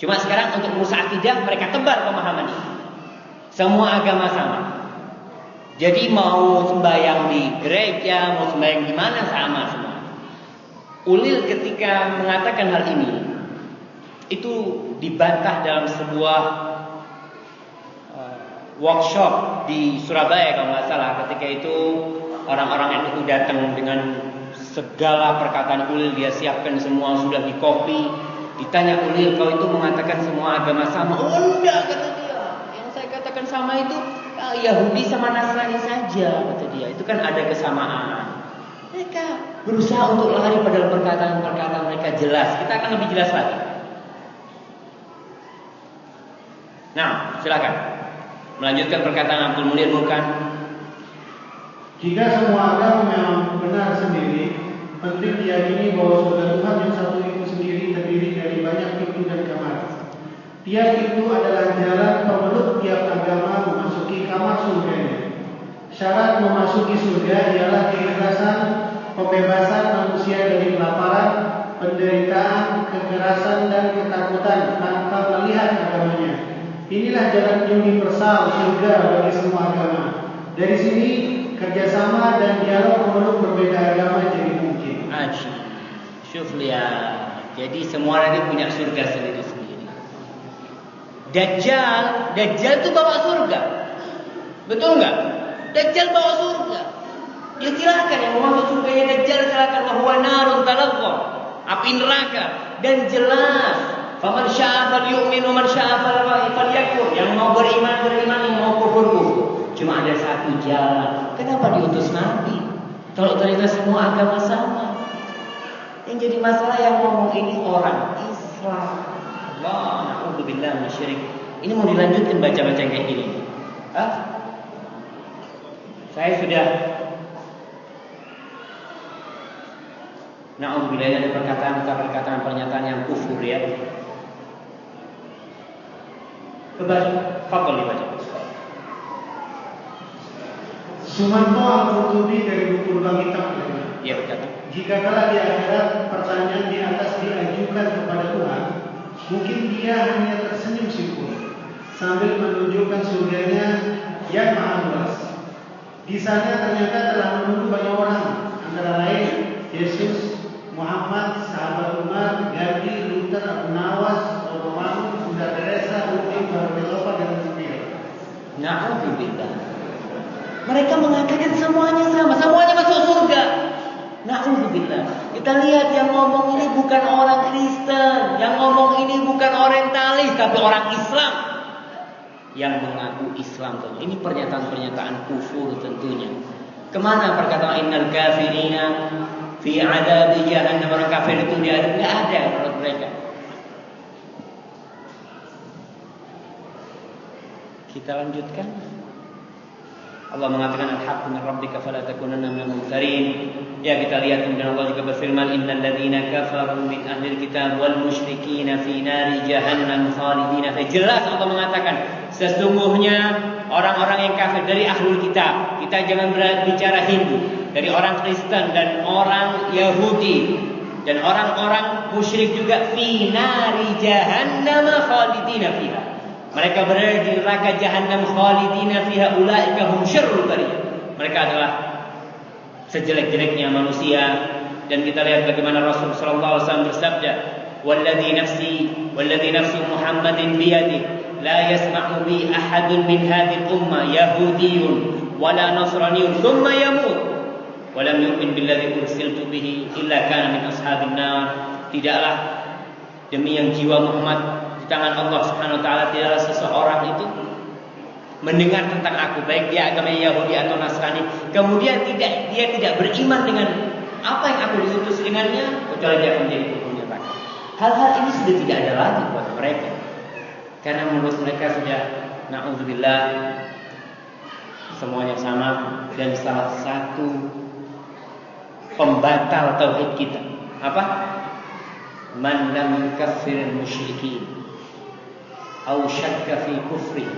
Cuma sekarang untuk urusan akidah mereka tebar pemahaman ini. Semua agama sama. Jadi mau sembahyang di gereja, mau sembahyang di mana sama semua. Ulil ketika mengatakan hal ini itu dibantah dalam sebuah workshop di Surabaya kalau nggak salah. Ketika itu orang-orang NU datang dengan segala perkataan Ulil, dia siapkan semua, sudah dikopi. Ditanya Ulil, kau itu mengatakan semua agama sama? Oh enggak, kata dia. Yang saya katakan sama itu Yahudi sama Nasrani saja, kata dia. Itu kan ada kesamaan. Mereka berusaha untuk lari pada perkataan-perkataan mereka jelas. Kita akan lebih jelas lagi. Nah, silakan. Melanjutkan perkataan Abdul Mulir bukan? Jika semua agama memang benar sendiri, penting diyakini bahwa surga Tuhan yang satu itu sendiri terdiri dari banyak pintu dan kamar. Tiap pintu adalah jalan pemeluk tiap agama memasuki kamar surganya. Syarat memasuki surga ialah keikhlasan, pembebasan manusia dari kelaparan, penderitaan, kekerasan dan ketakutan tanpa melihat agamanya. Inilah jalan universal surga bagi semua agama. Dari sini kerjasama dan dialog pemeluk berbeda agama jadi mungkin. Syuf lihat. Jadi semua nanti punya surga sendiri-sendiri. Dajjal itu bawa surga. Betul nggak? Dajjal bawa surga. Ya silakan yang mau masuk surganya Dajjal silakan. Wahwa narun talaqqa, api neraka. Dan jelas, faman syaa'a falyu'min wa man syaa'a falyakfur. Yang mau beriman, yang mau kufur. Cuma ada satu jalan. Kenapa diutus Nabi? Kalau ternyata semua agama sama. Yang jadi masalah yang ngomong ini orang Islam. Allah, na'udzubillah minasyirik. Ini mau dilanjutkan baca-baca kayak gini. Saya sudah na'udzubillah, ada perkataan pernyataan yang kufur ya. Fadhol dibaca. Sumanto Al-Qurtubi dari buku Lubang Hitam. Ya, berkata. Jika kala di akhirat pertanyaan di atas diajukan kepada Tuhan, mungkin dia hanya tersenyum simpul sambil menunjukkan surganya yang maha luas. Di sana ternyata telah menunggu banyak orang, antara lain Yesus, Muhammad, sahabat Umar, Gandhi, Luther, Abu Nawas, Romawi, Bunda Teresa, Uti, Barbelopa dan Sufyan. Na'udzubillah. Mereka mengatakan semuanya sama, semuanya masuk surga. Na'udzubillah. Kita lihat yang ngomong ini bukan orang Kristen, yang ngomong ini bukan orientalis, tapi orang Islam yang mengaku Islam. Ini pernyataan-pernyataan kufur tentunya. Kemana perkataan innal kafirina fi adabi jahannam? Orang kafir itu dia enggak ada menurut mereka. Kita lanjutkan. Allah mengatakan al-haqqu min rabbika fala takunanna minal mumtarin. Ya, kita lihat kemudian Allah juga berfirman innal ladzina kafaru min ahlil kitab wal musyrikin fi nari jahannam khalidina. Jelas Allah mengatakan sesungguhnya orang-orang yang kafir dari ahlul kitab. Kita jangan berbicara Hindu, dari orang Kristen dan orang Yahudi dan orang-orang musyrik juga fi nari jahannam khalidina fiha. Mereka berada di neraka jahanam khalidina fiha ulaika hum syarrul bariyah. Mereka adalah sejelek-jeleknya manusia. Dan kita lihat bagaimana Rasul sallallahu alaihi wasallam bersabda, "Walladzi nafsi Muhammadin biyadihi la yasma'u bi ahadun min hadhihi al-ummah yahudiyyun wala nasraniyyun thumma yamut wa lam yu'min billadzi ursiltu bihi illa kana min ashabin nar." Tidaklah demi yang jiwa Muhammad di tangan Allah Subhanahu wa taala, tidaklah seseorang itu mendengar tentang aku, baik dia agama Yahudi atau Nasrani, kemudian dia tidak beriman dengan apa yang aku diutus dengannya, kecuali dia akan menjadi penghuni neraka. Hal-hal ini sudah tidak ada lagi buat mereka, karena menurut mereka sudah na'udzubillah semuanya sama. Dan salah satu pembatal tauhid kita apa? Man lam yukaffir al-musyrikin aw syakka fi kufri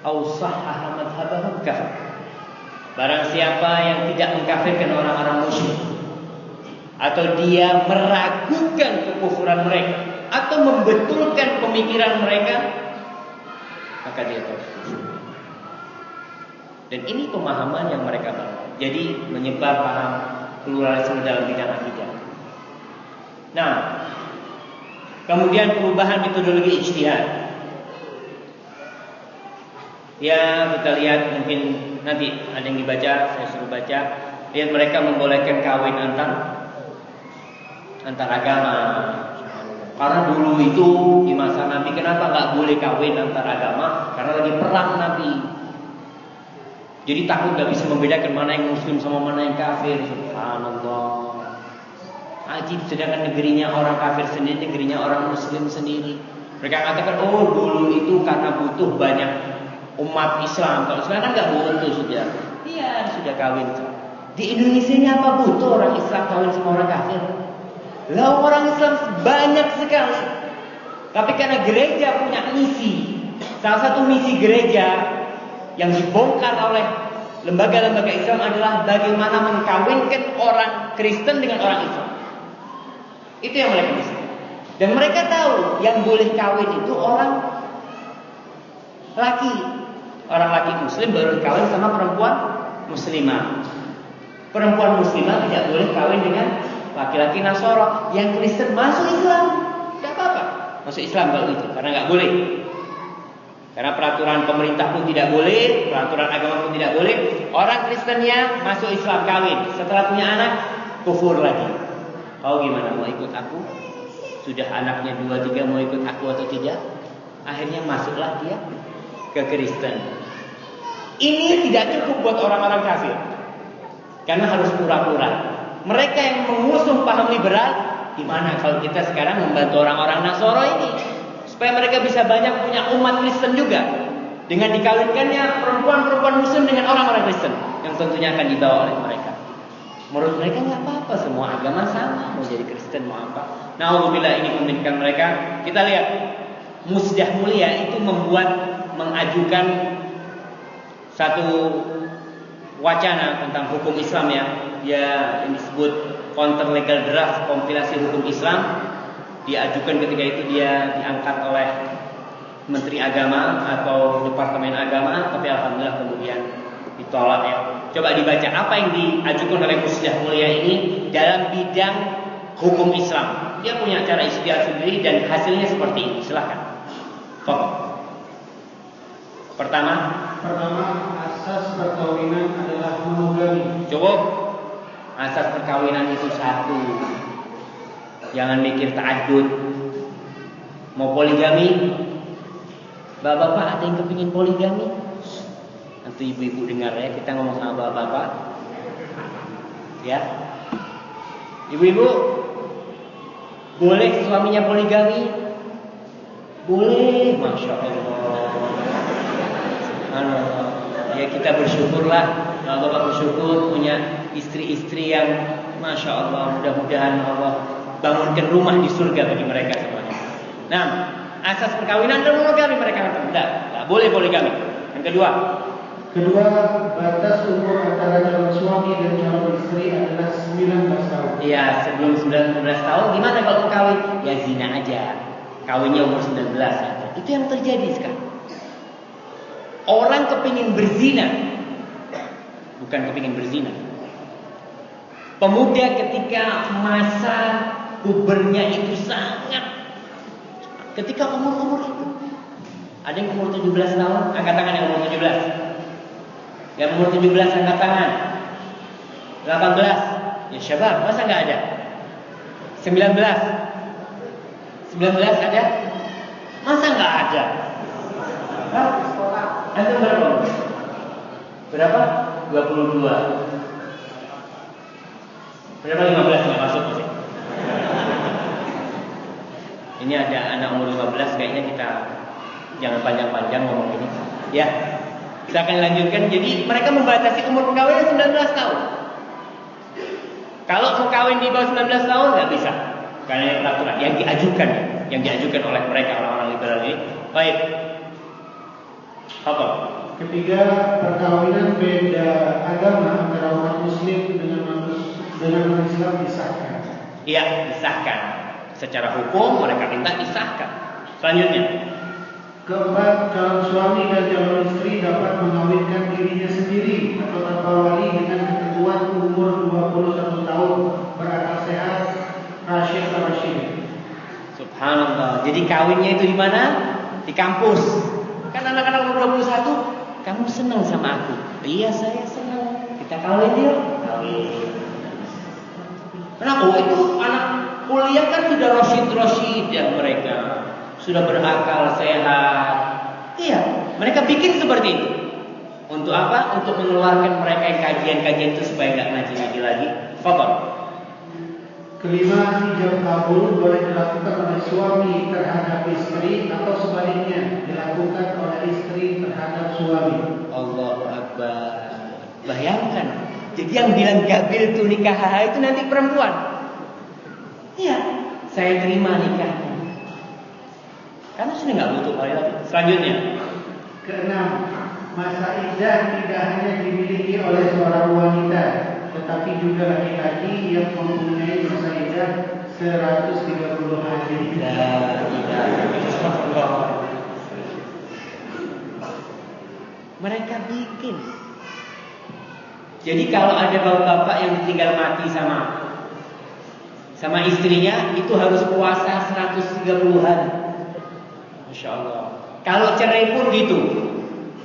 au sahhaha madhhabahum kafir. Barang siapa yang tidak mengkafirkan orang-orang musyrik atau dia meragukan kekufuran mereka atau membetulkan pemikiran mereka, maka dia telah kufur. Dan ini pemahaman yang mereka bangun. Jadi menyebar paham pluralisme dalam bidang akidah. Nah, kemudian perubahan metodologi ijtihad. Ya, kita lihat mungkin nanti ada yang dibaca, saya suruh baca. Lihat mereka membolehkan kawin antar agama. Karena dulu itu di masa Nabi, kenapa nggak boleh kawin antar agama? Karena lagi perang Nabi. Jadi takut nggak bisa membedakan mana yang Muslim sama mana yang kafir. Subhanallah. Ajib, sedangkan negerinya orang kafir sendiri, negerinya orang Muslim sendiri. Mereka katakan, oh dulu itu karena butuh banyak umat Islam. Kalau sekarang kan nggak butuh sudah. Iya, sudah kawin. Di Indonesia ini apa butuh orang Islam kawin sama orang kafir? Lah orang Islam banyak sekali. Tapi karena gereja punya misi, salah satu misi gereja yang dibongkar oleh lembaga-lembaga Islam adalah bagaimana mengkawinkan orang Kristen dengan orang Islam. Itu yang mereka bisa. Dan mereka tahu yang boleh kawin itu orang laki. Orang laki Muslim baru kawin sama perempuan Muslimah. Perempuan Muslimah tidak boleh kawin dengan laki-laki Nasara. Yang Kristen masuk Islam, tidak apa-apa. Masuk Islam kalau itu, karena nggak boleh. Karena peraturan pemerintah pun tidak boleh, peraturan agama pun tidak boleh. Orang Kristennya masuk Islam kawin, setelah punya anak kufur lagi. Kau gimana, mau ikut aku? Sudah anaknya 2-3 mau ikut aku atau tidak? Akhirnya masuklah dia ke Kristen. Ini tidak cukup buat orang-orang kafir, karena harus pura-pura. Mereka yang mengusung paham liberal, gimana kalau kita sekarang membantu orang-orang Nasoro ini supaya mereka bisa banyak punya umat Kristen juga, dengan dikawinkannya perempuan-perempuan Muslim dengan orang-orang Kristen yang tentunya akan dibawa oleh mereka. Menurut mereka nggak apa-apa, semua agama sama, mau jadi Kristen mau apa. Na'udzubillah, ini membimbingkan mereka. Kita lihat Musdah Mulia itu mengajukan satu wacana tentang hukum Islam ya. Dia yang disebut Counter Legal Draft Kompilasi Hukum Islam. Diajukan ketika itu, dia diangkat oleh Menteri Agama atau Departemen Agama, tapi alhamdulillah kemudian ditolak ya. Coba dibaca apa yang diajukan oleh Musdah Mulia ini dalam bidang hukum Islam. Dia punya cara ijtihad sendiri dan hasilnya seperti ini. Silakan. Pertama, asas perkawinan adalah monogami. Cukup. Asas perkawinan itu satu. Jangan mikir ta'addud. Mau poligami? Bapak-bapak ada yang kepingin poligami? Nanti ibu-ibu dengar ya, kita ngomong sama bapak-bapak. Ya. Ibu-ibu, boleh suaminya poligami? Boleh, Masya Allah. Ya kita bersyukurlah. Kalau bapak bersyukur punya istri-istri yang Masya Allah. Mudah-mudahan Allah bangunkan rumah di surga bagi mereka semuanya. Nah, asas perkawinan dan monogami mereka katakan tidak boleh poligami. Yang kedua, batas umur antara calon suami dan calon istri adalah 19 tahun. Iya, sebelum 19 tahun gimana kalau mau kawin? Ya zina aja. Kawinnya umur 19 aja. Itu yang terjadi sekarang. Orang kepingin berzina, bukan kepingin berzina. Pemuda ketika masa pubernya itu sangat, ketika umur itu, ada yang umur 17 tahun, angkat tangan yang umur 17. Yang umur 17 angkat tangan. 18. Ya syabab, masa enggak ada? 19 ada? Masa enggak ada? Hah? Ada berapa? Berapa? 22. Berapa 15 enggak masuk masih? Ini ada anak umur 15, kayaknya kita jangan panjang-panjang ngomong ini. Ya. Kita akan lanjutkan. Jadi mereka membatasi umur perkawinan 19 tahun. Kalau mau kawin di bawah 19 tahun nggak bisa, karena peraturan yang diajukan oleh mereka orang-orang liberal ini. Baik. Apa? Ketiga, perkawinan beda agama antara umat Muslim dengan umat Islam disahkan. Iya, disahkan. Secara hukum mereka minta disahkan. Selanjutnya. Keempat, calon suami dan calon istri dapat mengawinkan dirinya sendiri atau tanpa wali dengan ketentuan umur 21 tahun, berakal sehat, rasyid. Subhanallah. Jadi kawinnya itu di mana? Di kampus. Kan anak-anak umur 21, kamu senang sama aku? Iya, saya senang. Kita kawin yuk. Kawin. Kenapa? Itu anak kuliah kan sudah rasyid ya mereka. Sudah berakal sehat. Iya, mereka bikin seperti itu. Untuk apa? Untuk mengeluarkan mereka yang kajian-kajian itu supaya nggak ngaji lagi. Fadhal. Kelima, hijab kabul boleh dilakukan oleh suami terhadap istri atau sebaliknya dilakukan oleh istri terhadap suami. Allahu Akbar. Bayangkan. Jadi yang bilang gabil itu nikah itu nanti perempuan. Iya, saya terima nikahnya. Karena sudah nggak butuh kali lagi. Selanjutnya. Keenam, masa iddah tidak hanya dimiliki oleh seorang wanita, tetapi juga laki-laki yang mempunyai masa iddah 130 hari. Mereka bikin. Jadi kalau ada bapak-bapak yang ditinggal mati sama istrinya, itu harus puasa 130 hari. Masya Allah. Kalau cerai pun gitu.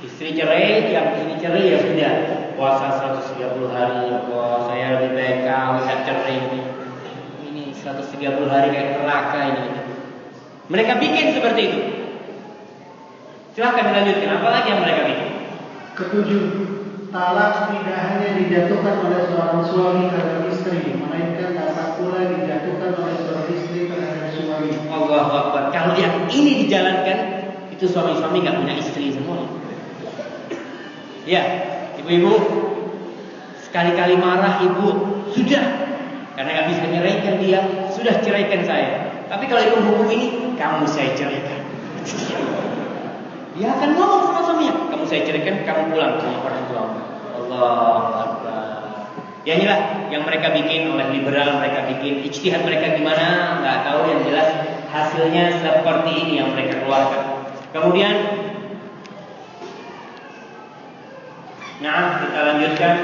Istri cerai, yang ini cerai ya sudah puasa 130 hari. Wah, saya lebih baik kawin cerai ini 130 hari kayak neraka ini. Mereka bikin seperti itu. Silahkan dilanjutkan. Apa lagi yang mereka bikin? Ketujuh, talak tidak hanya dijatuhkan oleh seorang suami terhadap istri, melainkan dapat pula dijatuhkan oleh seorang istri terhadap suami. Allahu Akbar. Kalau yang ini dijalankan, itu suami-suami nggak punya istri semua. Ya, ibu-ibu, sekali-kali marah ibu, sudah, karena nggak bisa nyeraikan dia, sudah ceraikan saya. Tapi kalau ibu hukum ini, kamu saya ceraikan. Dia akan ngomong sama suaminya, kamu saya ceraikan, kamu pulang sama orang tua. Allahu Akbar. Ya inilah yang mereka bikin oleh liberal, mereka bikin ijtihad mereka gimana, nggak tahu, yang jelas hasilnya seperti ini yang mereka keluarkan. Kemudian, nah kita lanjutkan.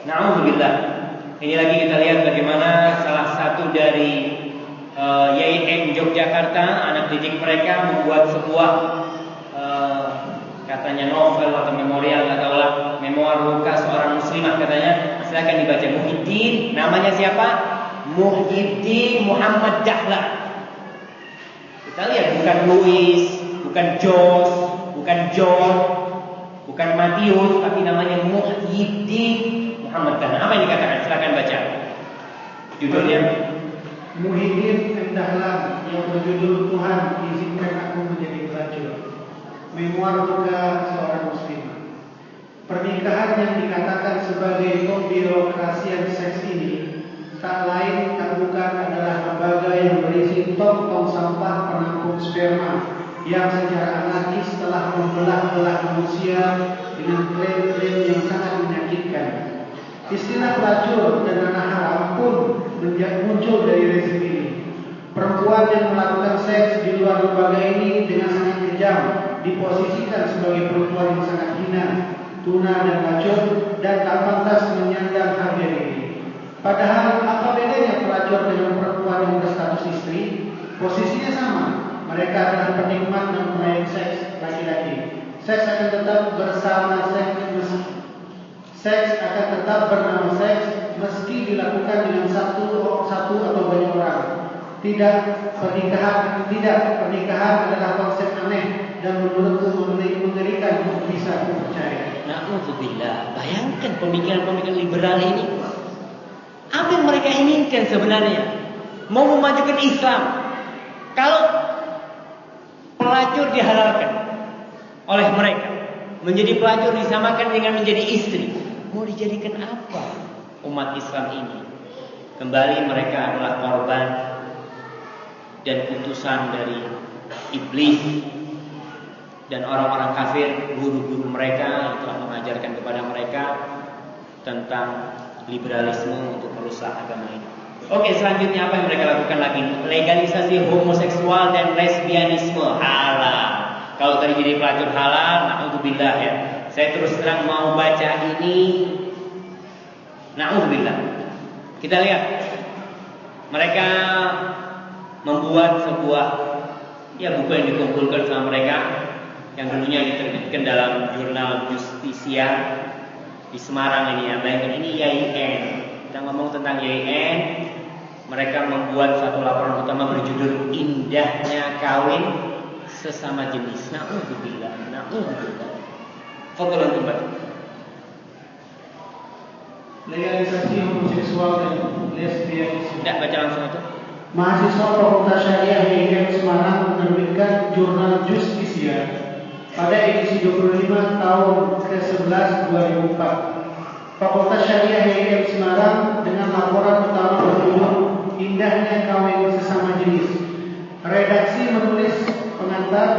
Na'udzubillah. Ini lagi kita lihat bagaimana salah satu dari YIM Yogyakarta, anak didik mereka membuat sebuah katanya novel atau memorial, nggak tahu lah, memoir luka seorang muslimah katanya. Silakan dibaca. Muhyiddin, namanya siapa? Muhyiddin Muhammad Dahlan. Kita lihat, bukan Louis, bukan Jos, bukan John, bukan Matius, tapi namanya Muhyiddin Muhammad Dahlan. Apa yang dikatakan? Silakan baca. Judulnya Muhyiddin Dahlan yang berjudul Tuhan izinkan aku menjadi pelacur. Memoir luka seorang muslimah. Pernikahan yang dikatakan sebagai pembirokrasian seks ini tak lain tak bukan adalah lembaga yang berisi tong-tong sampah penampung sperma yang secara anarkis telah membelah-belah manusia dengan klaim-klaim yang sangat menyakitkan. Istilah pelacur dan anak haram pun muncul dari rezim ini. Perempuan yang melakukan seks di luar lembaga ini dengan sangat kejam diposisikan sebagai perempuan yang sangat hina, tuna dan racun, dan tak pantas menyandang harga diri. Padahal apa bedanya pelacur dengan perempuan yang berstatus istri? Posisinya sama. Mereka adalah penikmat dan pemain seks laki-laki. Seks akan tetap bersama seks akan tetap bernama seks meski dilakukan dengan satu atau banyak orang. Pernikahan adalah konsep aneh dan menurutku mengerikan untuk bisa dipercaya. Na'udzubillah. Bayangkan pemikiran-pemikiran liberal ini. Apa yang mereka inginkan sebenarnya? Mau memajukan Islam. Kalau pelacur dihalalkan oleh mereka, menjadi pelacur disamakan dengan menjadi istri. Mau dijadikan apa umat Islam ini? Kembali mereka adalah korban dan putusan dari iblis dan orang-orang kafir, guru-guru mereka yang telah mengajarkan kepada mereka tentang liberalisme untuk merusak agama ini. Oke, selanjutnya apa yang mereka lakukan lagi? Legalisasi homoseksual dan lesbianisme halal. Kalau tadi jadi pelacur halal, na'udzubillah ya. Saya terus terang mau baca ini, na'udzubillah. Kita lihat, mereka membuat sebuah buku yang dikumpulkan sama mereka, yang dulunya diterbitkan dalam jurnal Justisia di Semarang ini ya. Bayangkan ini YIN. Kita ngomong tentang YIN. Mereka membuat satu laporan utama berjudul Indahnya Kawin Sesama Jenis. Na'udzubillah. Foto tempat. Legalisasi homoseksual dan lesbianisme. Tidak baca langsung itu. Mahasiswa Fakultas Syariah YIN Semarang menerbitkan jurnal Justisia pada edisi 25 tahun ke-11 2004. Fakultas Syariah YIN Semarang dengan laporan utama berjudul Indahnya Kawin Sesama Jenis. Redaksi menulis pengantar,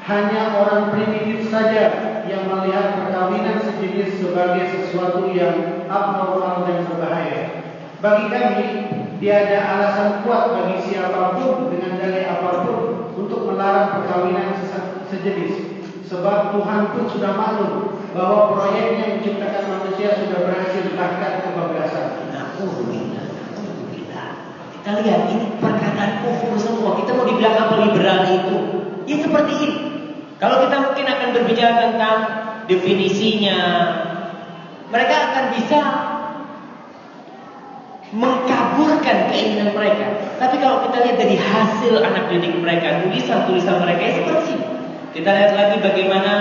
hanya orang primitif saja yang melihat perkawinan sejenis sebagai sesuatu yang abnormal dan berbahaya. Bagi kami, tiada alasan kuat bagi siapapun dengan dalih apapun untuk melarang perkawinan sejenis. Sebab Tuhan pun sudah maklum bahwa proyeknya menciptakan manusia sudah berhasil bahkan kebablasan. Na'udzubillah. Kita lihat ini perkataan kufur semua. Kita mau dibilang apa liberal itu? Ya seperti ini. Kalau kita mungkin akan berbicara tentang definisinya, mereka akan bisa mengkaburkan keinginan mereka. Tapi kalau kita lihat dari hasil anak didik mereka, tulisan-tulisan mereka ya seperti ini. Kita lihat lagi bagaimana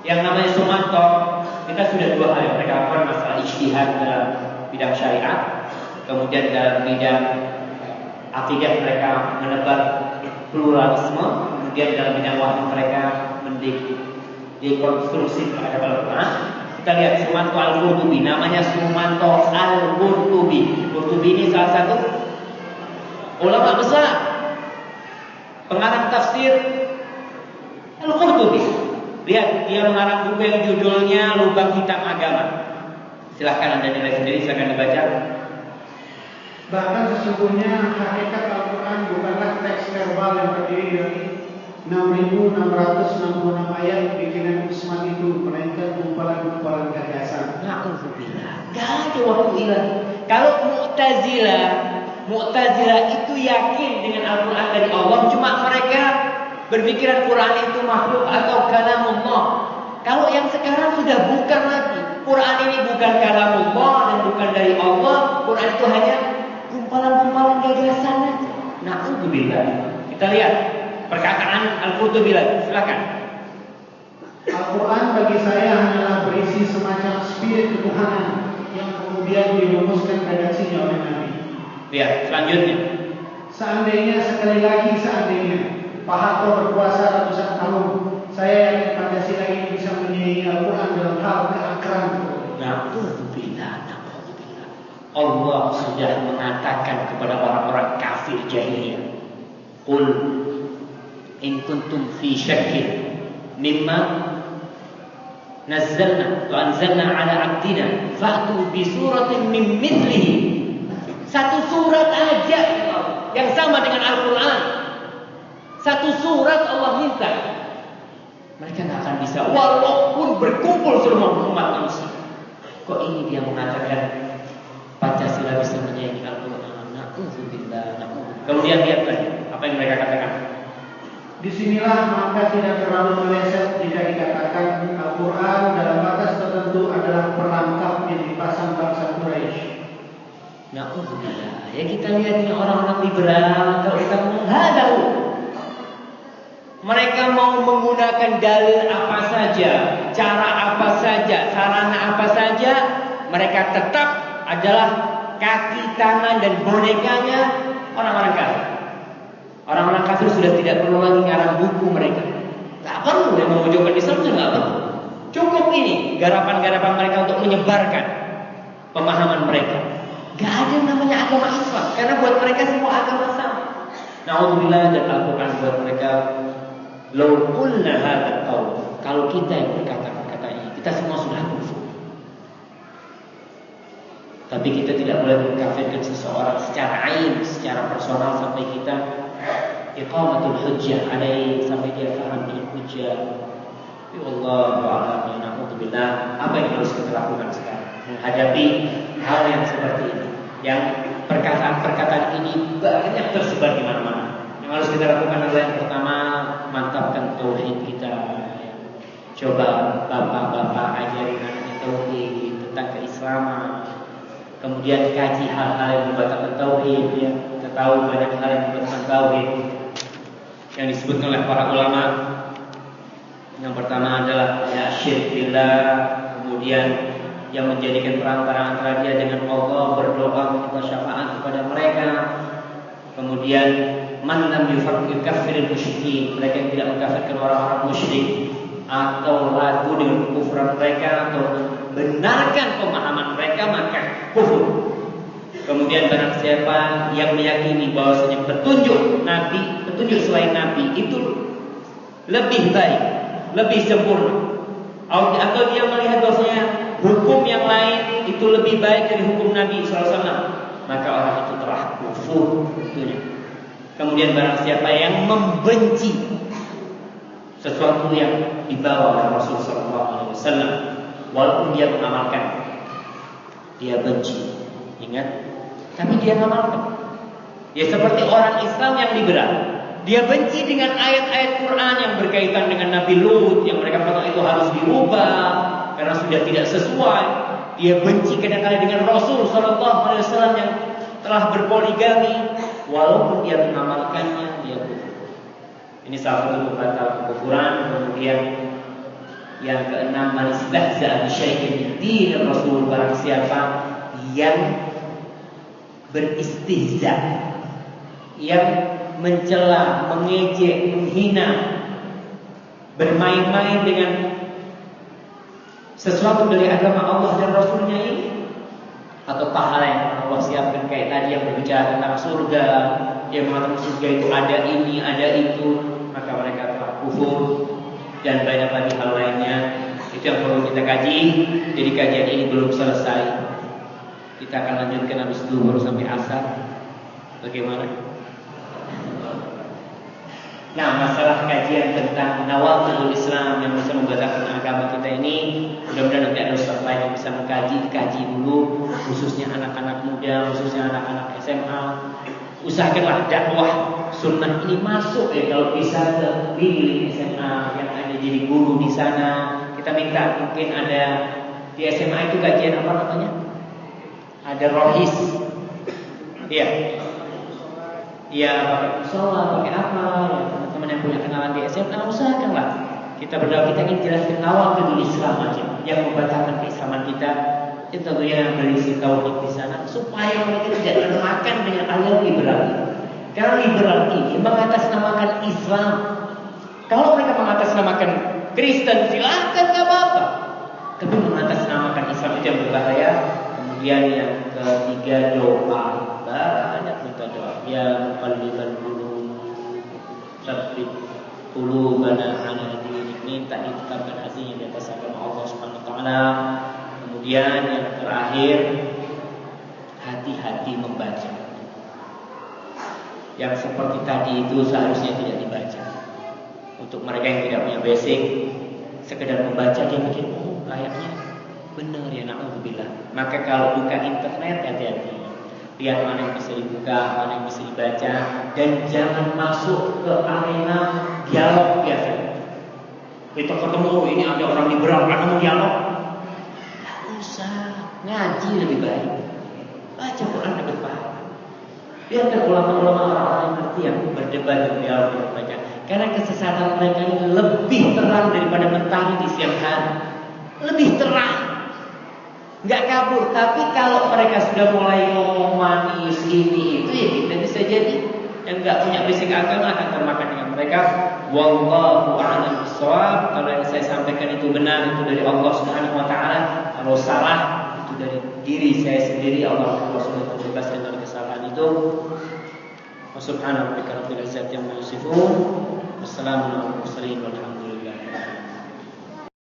yang namanya Sumanto. Kita sudah dua hal yang mereka lakukan, masalah ijtihad dalam bidang syariat, kemudian dalam bidang akidah mereka menebar pluralisme, kemudian dalam bidang wahyu mereka dekonstruksi terhadap Al-Quran. Kita lihat Sumanto Al-Qurtubi, namanya Sumanto Al-Qurtubi. Qurtubi ini salah satu ulama besar, pengarang tafsir Al-Qurtubi. Lihat, dia mengarang buku yang judulnya Lubang Hitam Agama. Silahkan Anda nilai sendiri, silahkan dibaca. Bahkan sesungguhnya hakikat Al-Quran bukanlah teks verbal yang terdiri dari 6.666 ayat bikinan Usman itu, melainkan gumpalan-gumpalan gagasan. Na'udzubillah. Gak ada waktu hilang. Kalau Mu'tazilah itu yakin dengan Al-Quran dari Allah, cuma mereka berpikiran Quran itu makhluk atau kalamullah. Kalau yang sekarang sudah bukan lagi. Quran ini bukan kalamullah dan bukan dari Allah. Quran itu hanya gumpalan-gumpalan gagasan saja. Na'udzubillah. Kita lihat perkataan Al-Qurtubi lagi. Silakan. Al-Quran bagi saya hanyalah berisi semacam spirit ketuhanan yang kemudian dirumuskan redaksinya oleh Nabi. Lihat selanjutnya. Seandainya Pak Harto berkuasa ratusan tahun, saya yakin Pancasila ini bisa menyaingi Al-Quran dalam hal keakraban. Na'udzubillah. Allah sudah mengatakan kepada orang-orang kafir jahiliyah, Qul in kuntum fi syakkin mimma nazzalna wa anzalna ala abdina fa'tu bi suratin min mithlihi. Satu surat aja yang sama dengan Al-Quran. Satu surat Allah minta. Mereka tidak akan bisa, walaupun berkumpul semua umat manusia. Kok ini dia mengatakan Pancasila bisa menyaingi Al-Quran? Na'udzubillah. Kemudian lihat lagi apa yang mereka katakan. Disinilah maka tidak terlalu meleset jika dikatakan Al-Quran dalam batas tertentu adalah perlengkap yang dipasang bangsa Quraisy. Na'udzubillah. Ya kita lihat ini orang-orang liberal. Kalau kita menghadau, mereka mau menggunakan dalil apa saja, cara apa saja, sarana apa saja, mereka tetap adalah kaki, tangan, dan bonekanya orang-orang kafir. Orang-orang kafir sudah tidak perlu lagi ngarang buku mereka. Tak perlu yang memojokkan Islam, sudah nggak perlu. Cukup ini garapan-garapan mereka untuk menyebarkan pemahaman mereka. Gak ada yang namanya agama Islam, karena buat mereka semua agama sama. Na'udzubillah, dan Al-Quran buat mereka, law qulna hadzal qaul, kalau kita yang berkata ini, kita semua sudah kufur. Tapi kita tidak boleh mengkafirkan seseorang secara ain, secara personal, sampai kita iqamatul hujjah, sampai dia paham dengan hujjah. Ya Allah, na'udzubillah, apa yang harus kita lakukan sekarang menghadapi hal yang seperti ini, yang perkataan-perkataan ini banyak tersebar di mana-mana. Yang harus kita lakukan adalah yang pertama, mantapkan tauhid kita. Coba bapak-bapak ajarin anaknya tauhid tentang keislaman. Kemudian kaji hal-hal yang membatalkan tauhid, ya. Kita tahu banyak hal yang membatalkan tauhid yang disebutkan oleh para ulama. Yang pertama adalah ya syirik billah, kemudian yang menjadikan perantara antara dia dengan Allah, berdoa meminta syafaat kepada mereka. Kemudian man lam yukaffiril musyrikin, mereka yang tidak mengkafirkan orang-orang musyrik atau ragu dengan kekufuran mereka atau benarkan pemahaman mereka, maka kufur. Kemudian barang siapa yang meyakini bahwasanya petunjuk selain Nabi itu lebih baik, lebih sempurna, atau dia melihat bahwasanya hukum yang lain itu lebih baik dari hukum Nabi SAW, maka orang itu telah kufur tentunya. Kemudian barang siapa yang membenci sesuatu yang dibawa oleh Rasul SAW, walaupun dia mengamalkan, dia benci, ingat, tapi dia mengamalkan. Ya seperti orang Islam yang liberal, dia benci dengan ayat-ayat Quran yang berkaitan dengan Nabi Lut, yang mereka katakan itu harus dirubah karena sudah tidak sesuai. Dia benci kadang-kadang dengan Rasul SAW yang telah berpoligami, walaupun dia mengamalkannya, dia kufur. Ini salah satu pembatal kekufuran. Kemudian yang keenam, man istahza'a bi syai'in min din Rasul, barang siapa yang beristihza, yang mencela, mengejek, menghina, bermain-main dengan sesuatu dari agama Allah dan Rasulnya ini, atau pahala yang Allah siapkan, kayak tadi yang berbicara tentang surga, yang mengatakan surga itu ada ini, ada itu, maka mereka telah kufur. Dan banyak lagi hal lainnya. Itu yang perlu kita kaji. Jadi kajian ini belum selesai, kita akan lanjutkan habis zuhur sampai asar. Bagaimana? Nah, masalah kajian tentang nawaqidul Islam yang bisa membatalkan agama kita ini, mudah-mudahan nanti ada ustaz lain yang bisa dikaji dulu, khususnya anak-anak muda, khususnya anak-anak SMA. Usahakanlah dakwah sunnah ini masuk, ya, kalau bisa ke bilik SMA yang ada jadi guru di sana. Kita minta mungkin ada di SMA itu kajian apa namanya? Ada rohis, iya. Iya, pakai musola, pakai apa? Ya, teman-teman yang punya kenalan di SMA, usahakanlah. Kita berdoa, kita ingin jelaskan nawaqidul Islam aja, yang membatalkan keislaman kita. Itu tentunya berisi tauhid di sana, supaya mereka tidak termakan dengan aliran liberal. Karena liberal ini mengatasnamakan Islam. Kalau mereka mengatasnamakan Kristen, silahkan, nggak apa-apa. Tapi mengatasnamakan Islam itu yang berbahaya. Kemudian yang ketiga, doa. Banyak minta doa. Ya muqallibal qulub, tsabbit qulubana 'ala dinik, minta ditetapkan hatinya di atas agama Allah Subhanahu wa taala. Kemudian yang terakhir, hati-hati membaca. Yang seperti tadi itu seharusnya tidak dibaca. Untuk mereka yang tidak punya basic, sekedar membaca dia mikir, oh kayaknya benar ya, na'udzubillah. Maka kalau buka internet, hati-hati. Lihat mana yang bisa dibuka, mana yang bisa dibaca, dan jangan masuk ke arena dialog biasa. Kita ketemu, ini ada orang liberal, ada mau dialog. Tidak usah, ngaji lebih baik. Baca Quran dapat pahala. Biarkan ulama-ulama orang-orang yang ngerti yang berdebat dan dialog dengan mereka. Karena kesesatan mereka ini lebih terang daripada mentari di siang hari. Lebih terang. Nggak kabur. Tapi kalau mereka sudah mulai ngomong manis ini itu, ya kita bisa jadi yang nggak punya basic agama akan termakan dengan mereka. Wallahu a'lam bishawab. Kalau yang saya sampaikan itu itu benar itu dari Allah Subhanahu wa taala, kalau salah itu dari diri saya sendiri. Allah Rasul itu bebaskan dari kesalahan itu. Subhanallahi wa bihamdihi, rabbil izzati amma yasifun. Wassalamu alaikum warahmatullahi wabarakatuh.